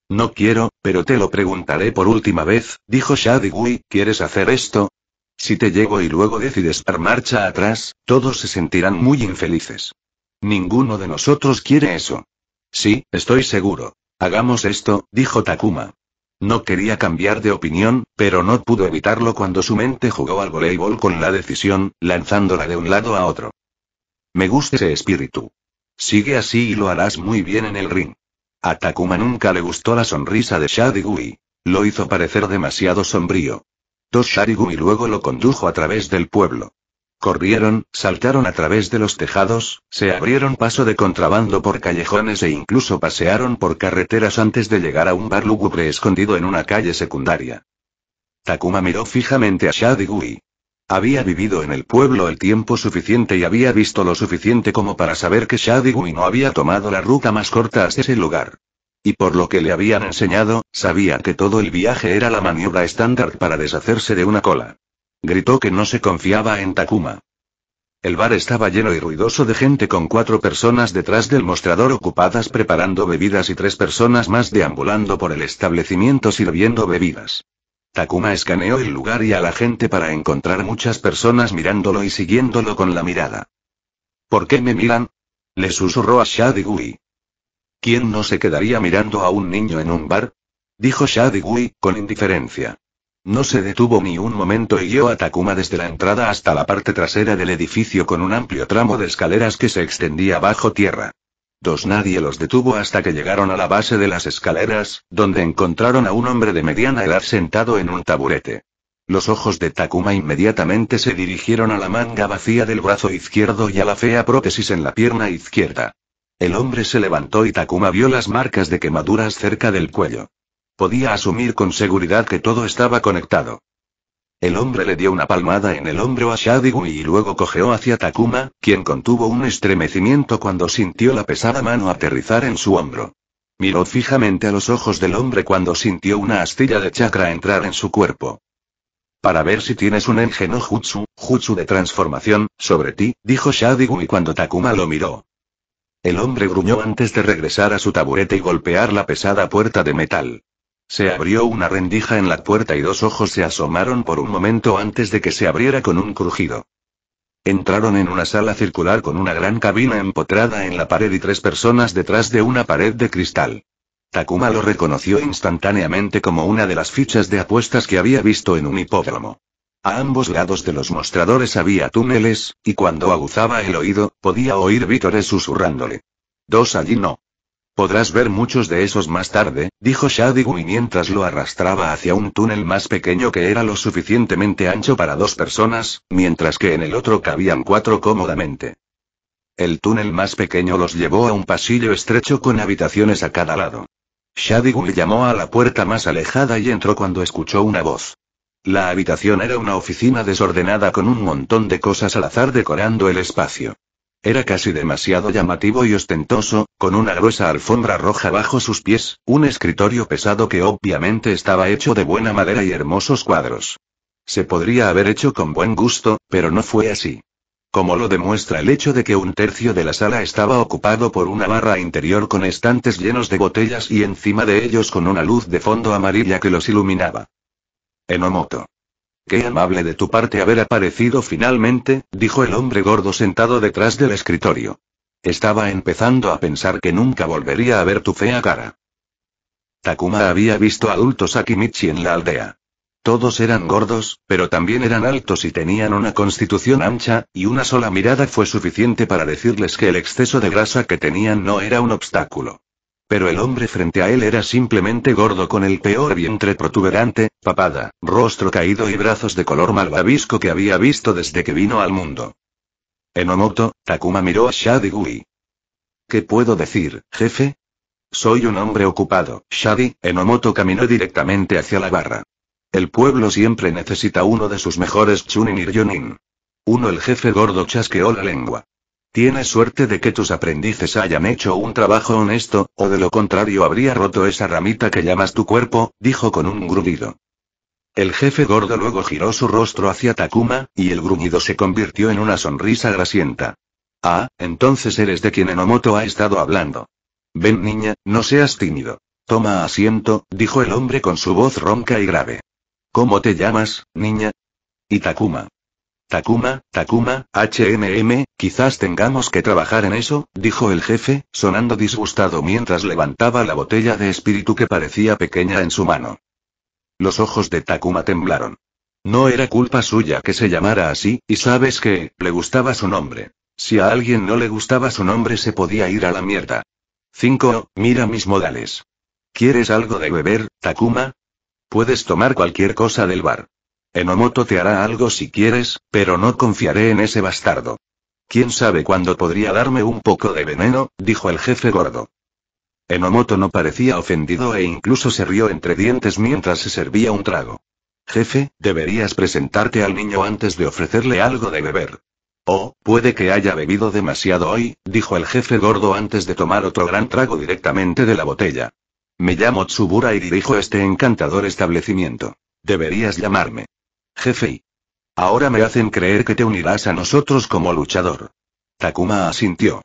No quiero, pero te lo preguntaré por última vez, dijo Shadigui, ¿quieres hacer esto? Si te llego y luego decides dar marcha atrás, todos se sentirán muy infelices. Ninguno de nosotros quiere eso. Sí, estoy seguro. Hagamos esto, dijo Takuma. No quería cambiar de opinión, pero no pudo evitarlo cuando su mente jugó al voleibol con la decisión, lanzándola de un lado a otro. Me gusta ese espíritu. Sigue así y lo harás muy bien en el ring. A Takuma nunca le gustó la sonrisa de Shadigui. Lo hizo parecer demasiado sombrío. Shadigui luego lo condujo a través del pueblo. Corrieron, saltaron a través de los tejados, se abrieron paso de contrabando por callejones e incluso pasearon por carreteras antes de llegar a un bar lúgubre escondido en una calle secundaria. Takuma miró fijamente a Shadigui. Había vivido en el pueblo el tiempo suficiente y había visto lo suficiente como para saber que Shadigui no había tomado la ruta más corta hasta ese lugar. Y por lo que le habían enseñado, sabía que todo el viaje era la maniobra estándar para deshacerse de una cola. Gritó que no se confiaba en Takuma. El bar estaba lleno y ruidoso de gente con 4 personas detrás del mostrador ocupadas preparando bebidas y 3 personas más deambulando por el establecimiento sirviendo bebidas. Takuma escaneó el lugar y a la gente para encontrar muchas personas mirándolo y siguiéndolo con la mirada. ¿Por qué me miran? Le susurró a Shadigui. ¿Quién no se quedaría mirando a un niño en un bar? Dijo Shadigui, con indiferencia. No se detuvo ni un momento y guió a Takuma desde la entrada hasta la parte trasera del edificio con un amplio tramo de escaleras que se extendía bajo tierra. Nadie los detuvo hasta que llegaron a la base de las escaleras, donde encontraron a un hombre de mediana edad sentado en un taburete. Los ojos de Takuma inmediatamente se dirigieron a la manga vacía del brazo izquierdo y a la fea prótesis en la pierna izquierda. El hombre se levantó y Takuma vio las marcas de quemaduras cerca del cuello. Podía asumir con seguridad que todo estaba conectado. El hombre le dio una palmada en el hombro a Shadigui y luego cojeó hacia Takuma, quien contuvo un estremecimiento cuando sintió la pesada mano aterrizar en su hombro. Miró fijamente a los ojos del hombre cuando sintió una astilla de chakra entrar en su cuerpo. Para ver si tienes un Engen no jutsu de transformación, sobre ti, dijo Shadigui cuando Takuma lo miró. El hombre gruñó antes de regresar a su taburete y golpear la pesada puerta de metal. Se abrió una rendija en la puerta y 2 ojos se asomaron por un momento antes de que se abriera con un crujido. Entraron en una sala circular con una gran cabina empotrada en la pared y 3 personas detrás de una pared de cristal. Takuma lo reconoció instantáneamente como una de las fichas de apuestas que había visto en un hipódromo. A ambos lados de los mostradores había túneles, y cuando aguzaba el oído, podía oír vítores susurrándole. Allí no. Podrás ver muchos de esos más tarde, dijo Shadigui mientras lo arrastraba hacia un túnel más pequeño que era lo suficientemente ancho para 2 personas, mientras que en el otro cabían 4 cómodamente. El túnel más pequeño los llevó a un pasillo estrecho con habitaciones a cada lado. Shadigui llamó a la puerta más alejada y entró cuando escuchó una voz. La habitación era una oficina desordenada con un montón de cosas al azar decorando el espacio. Era casi demasiado llamativo y ostentoso, con una gruesa alfombra roja bajo sus pies, un escritorio pesado que obviamente estaba hecho de buena madera y hermosos cuadros. Se podría haber hecho con buen gusto, pero no fue así. Como lo demuestra el hecho de que un tercio de la sala estaba ocupado por una barra interior con estantes llenos de botellas y encima de ellos con una luz de fondo amarilla que los iluminaba. Enomoto. Qué amable de tu parte haber aparecido finalmente, dijo el hombre gordo sentado detrás del escritorio. Estaba empezando a pensar que nunca volvería a ver tu fea cara. Takuma había visto adultos Akimichi en la aldea. Todos eran gordos, pero también eran altos y tenían una constitución ancha, y una sola mirada fue suficiente para decirles que el exceso de grasa que tenían no era un obstáculo. Pero el hombre frente a él era simplemente gordo con el peor vientre protuberante, papada, rostro caído y brazos de color malvavisco que había visto desde que vino al mundo. Enomoto, Takuma miró a Shadi-gui. ¿Qué puedo decir, jefe? Soy un hombre ocupado, Shadi. Enomoto caminó directamente hacia la barra. El pueblo siempre necesita uno de sus mejores Chunin y Ryonin. El jefe gordo chasqueó la lengua. Tienes suerte de que tus aprendices hayan hecho un trabajo honesto, o de lo contrario habría roto esa ramita que llamas tu cuerpo, dijo con un gruñido. El jefe gordo luego giró su rostro hacia Takuma, y el gruñido se convirtió en una sonrisa grasienta. Ah, entonces eres de quien Enomoto ha estado hablando. Ven niña, no seas tímido. Toma asiento, dijo el hombre con su voz ronca y grave. ¿Cómo te llamas, niña? Y Takuma. Takuma, quizás tengamos que trabajar en eso, dijo el jefe, sonando disgustado mientras levantaba la botella de espíritu que parecía pequeña en su mano. Los ojos de Takuma temblaron. No era culpa suya que se llamara así, y sabes que, le gustaba su nombre. Si a alguien no le gustaba su nombre se podía ir a la mierda. 5. Mira mis modales. ¿Quieres algo de beber, Takuma? Puedes tomar cualquier cosa del bar. Enomoto te hará algo si quieres, pero no confiaré en ese bastardo. ¿Quién sabe cuándo podría darme un poco de veneno?, dijo el jefe gordo. Enomoto no parecía ofendido e incluso se rió entre dientes mientras se servía un trago. Jefe, deberías presentarte al niño antes de ofrecerle algo de beber. Oh, puede que haya bebido demasiado hoy, dijo el jefe gordo antes de tomar otro gran trago directamente de la botella. Me llamo Tsubura y dirijo este encantador establecimiento. Deberías llamarme jefe. Ahora me hacen creer que te unirás a nosotros como luchador. Takuma asintió.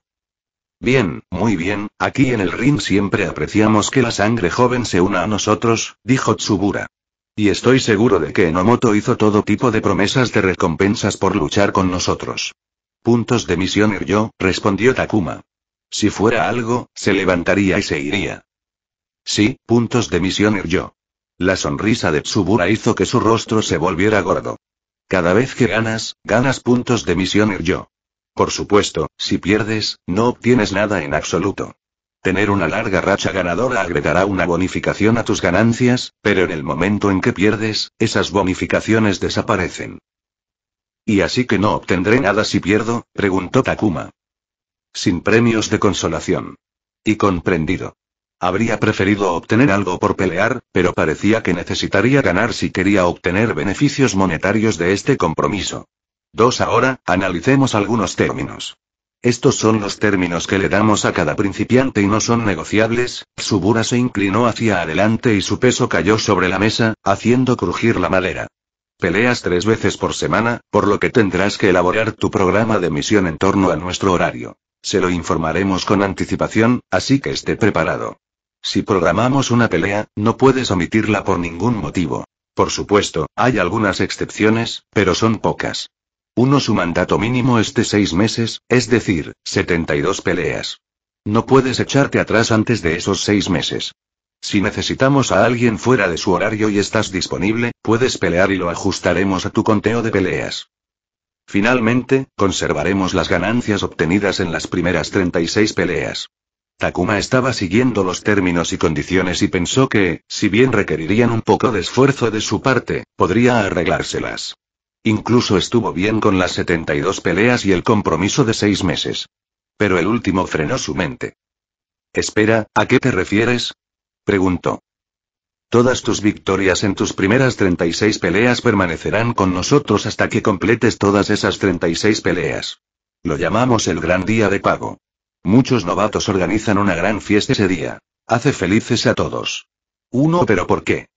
Bien, muy bien, aquí en el ring siempre apreciamos que la sangre joven se una a nosotros, dijo Tsubura. Y estoy seguro de que Enomoto hizo todo tipo de promesas de recompensas por luchar con nosotros. Puntos de misión y yo, respondió Takuma. Si fuera algo, se levantaría y se iría. Sí, puntos de misión y yo. La sonrisa de Tsubura hizo que su rostro se volviera gordo. Cada vez que ganas, ganas puntos de misión y yo. Por supuesto, si pierdes, no obtienes nada en absoluto. Tener una larga racha ganadora agregará una bonificación a tus ganancias, pero en el momento en que pierdes, esas bonificaciones desaparecen. ¿Y así que no obtendré nada si pierdo?, preguntó Takuma. Sin premios de consolación. Y comprendido. Habría preferido obtener algo por pelear, pero parecía que necesitaría ganar si quería obtener beneficios monetarios de este compromiso. 2. Ahora, analicemos algunos términos. Estos son los términos que le damos a cada principiante y no son negociables. Tsubura se inclinó hacia adelante y su peso cayó sobre la mesa, haciendo crujir la madera. Peleas 3 veces por semana, por lo que tendrás que elaborar tu programa de misión en torno a nuestro horario. Se lo informaremos con anticipación, así que esté preparado. Si programamos una pelea, no puedes omitirla por ningún motivo. Por supuesto, hay algunas excepciones, pero son pocas. Su mandato mínimo es de 6 meses, es decir, 72 peleas. No puedes echarte atrás antes de esos 6 meses. Si necesitamos a alguien fuera de su horario y estás disponible, puedes pelear y lo ajustaremos a tu conteo de peleas. Finalmente, conservaremos las ganancias obtenidas en las primeras 36 peleas. Takuma estaba siguiendo los términos y condiciones y pensó que, si bien requerirían un poco de esfuerzo de su parte, podría arreglárselas. Incluso estuvo bien con las 72 peleas y el compromiso de 6 meses. Pero el último frenó su mente. Espera, ¿a qué te refieres?, preguntó. Todas tus victorias en tus primeras 36 peleas permanecerán con nosotros hasta que completes todas esas 36 peleas. Lo llamamos el gran día de pago. Muchos novatos organizan una gran fiesta ese día. Hace felices a todos. ¿Pero por qué?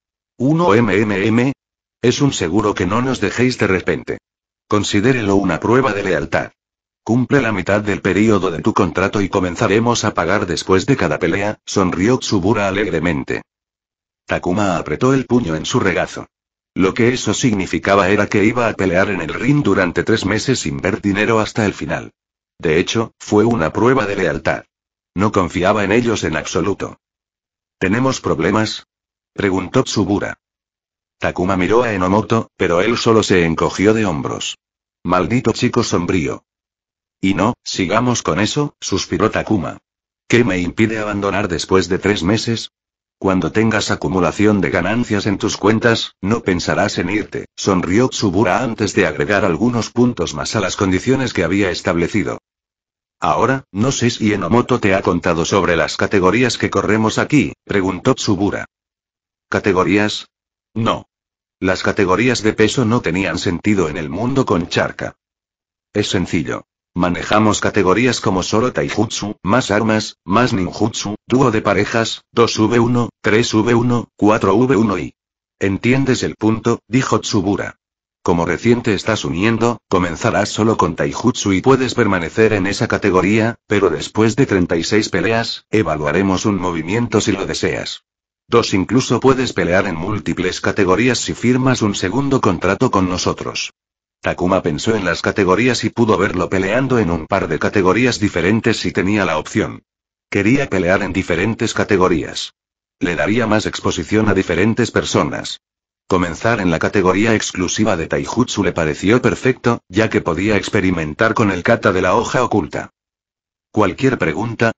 Es un seguro que no nos dejéis de repente. Considérelo una prueba de lealtad. Cumple la mitad del período de tu contrato y comenzaremos a pagar después de cada pelea, sonrió Tsubura alegremente. Takuma apretó el puño en su regazo. Lo que eso significaba era que iba a pelear en el ring durante 3 meses sin ver dinero hasta el final. De hecho, fue una prueba de lealtad. No confiaba en ellos en absoluto. ¿Tenemos problemas?, preguntó Tsubura. Takuma miró a Enomoto, pero él solo se encogió de hombros. Maldito chico sombrío. Y no, sigamos con eso, suspiró Takuma. ¿Qué me impide abandonar después de 3 meses? Cuando tengas acumulación de ganancias en tus cuentas, no pensarás en irte, sonrió Tsubura antes de agregar algunos puntos más a las condiciones que había establecido. Ahora, no sé si Enomoto te ha contado sobre las categorías que corremos aquí, preguntó Tsubura. ¿Categorías? No. Las categorías de peso no tenían sentido en el mundo con Charca. Es sencillo. Manejamos categorías como solo taijutsu, más armas, más ninjutsu, dúo de parejas, 2v1, 3v1, 4v1 y... ¿Entiendes el punto?, dijo Tsubura. Como recién te estás uniendo, comenzarás solo con taijutsu y puedes permanecer en esa categoría, pero después de 36 peleas, evaluaremos un movimiento si lo deseas. 2 Incluso puedes pelear en múltiples categorías si firmas un segundo contrato con nosotros. Takuma pensó en las categorías y pudo verlo peleando en un par de categorías diferentes si tenía la opción. Quería pelear en diferentes categorías. Le daría más exposición a diferentes personas. Comenzar en la categoría exclusiva de taijutsu le pareció perfecto, ya que podía experimentar con el kata de la hoja oculta. ¿Cualquier pregunta?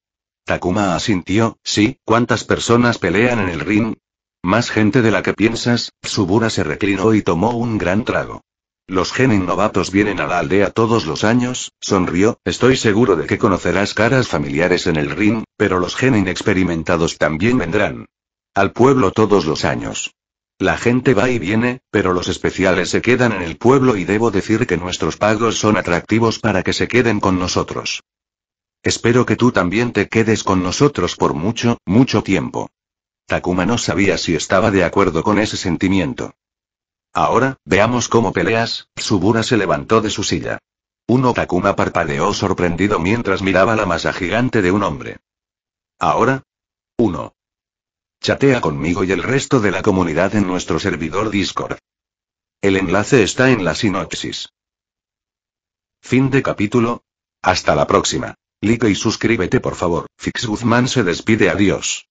Takuma asintió, sí. ¿Cuántas personas pelean en el ring? Más gente de la que piensas. Tsubura se reclinó y tomó un gran trago. Los genin novatos vienen a la aldea todos los años, sonrió. Estoy seguro de que conocerás caras familiares en el ring, pero los genin experimentados también vendrán al pueblo todos los años. La gente va y viene, pero los especiales se quedan en el pueblo y debo decir que nuestros pagos son atractivos para que se queden con nosotros. Espero que tú también te quedes con nosotros por mucho, mucho tiempo. Takuma no sabía si estaba de acuerdo con ese sentimiento. Ahora, veamos cómo peleas. Tsubura se levantó de su silla. Takuma parpadeó sorprendido mientras miraba la masa gigante de un hombre. Ahora. Chatea conmigo y el resto de la comunidad en nuestro servidor Discord. El enlace está en la sinopsis. Fin de capítulo. Hasta la próxima. Like y suscríbete por favor. Fix Guzmán se despide, adiós.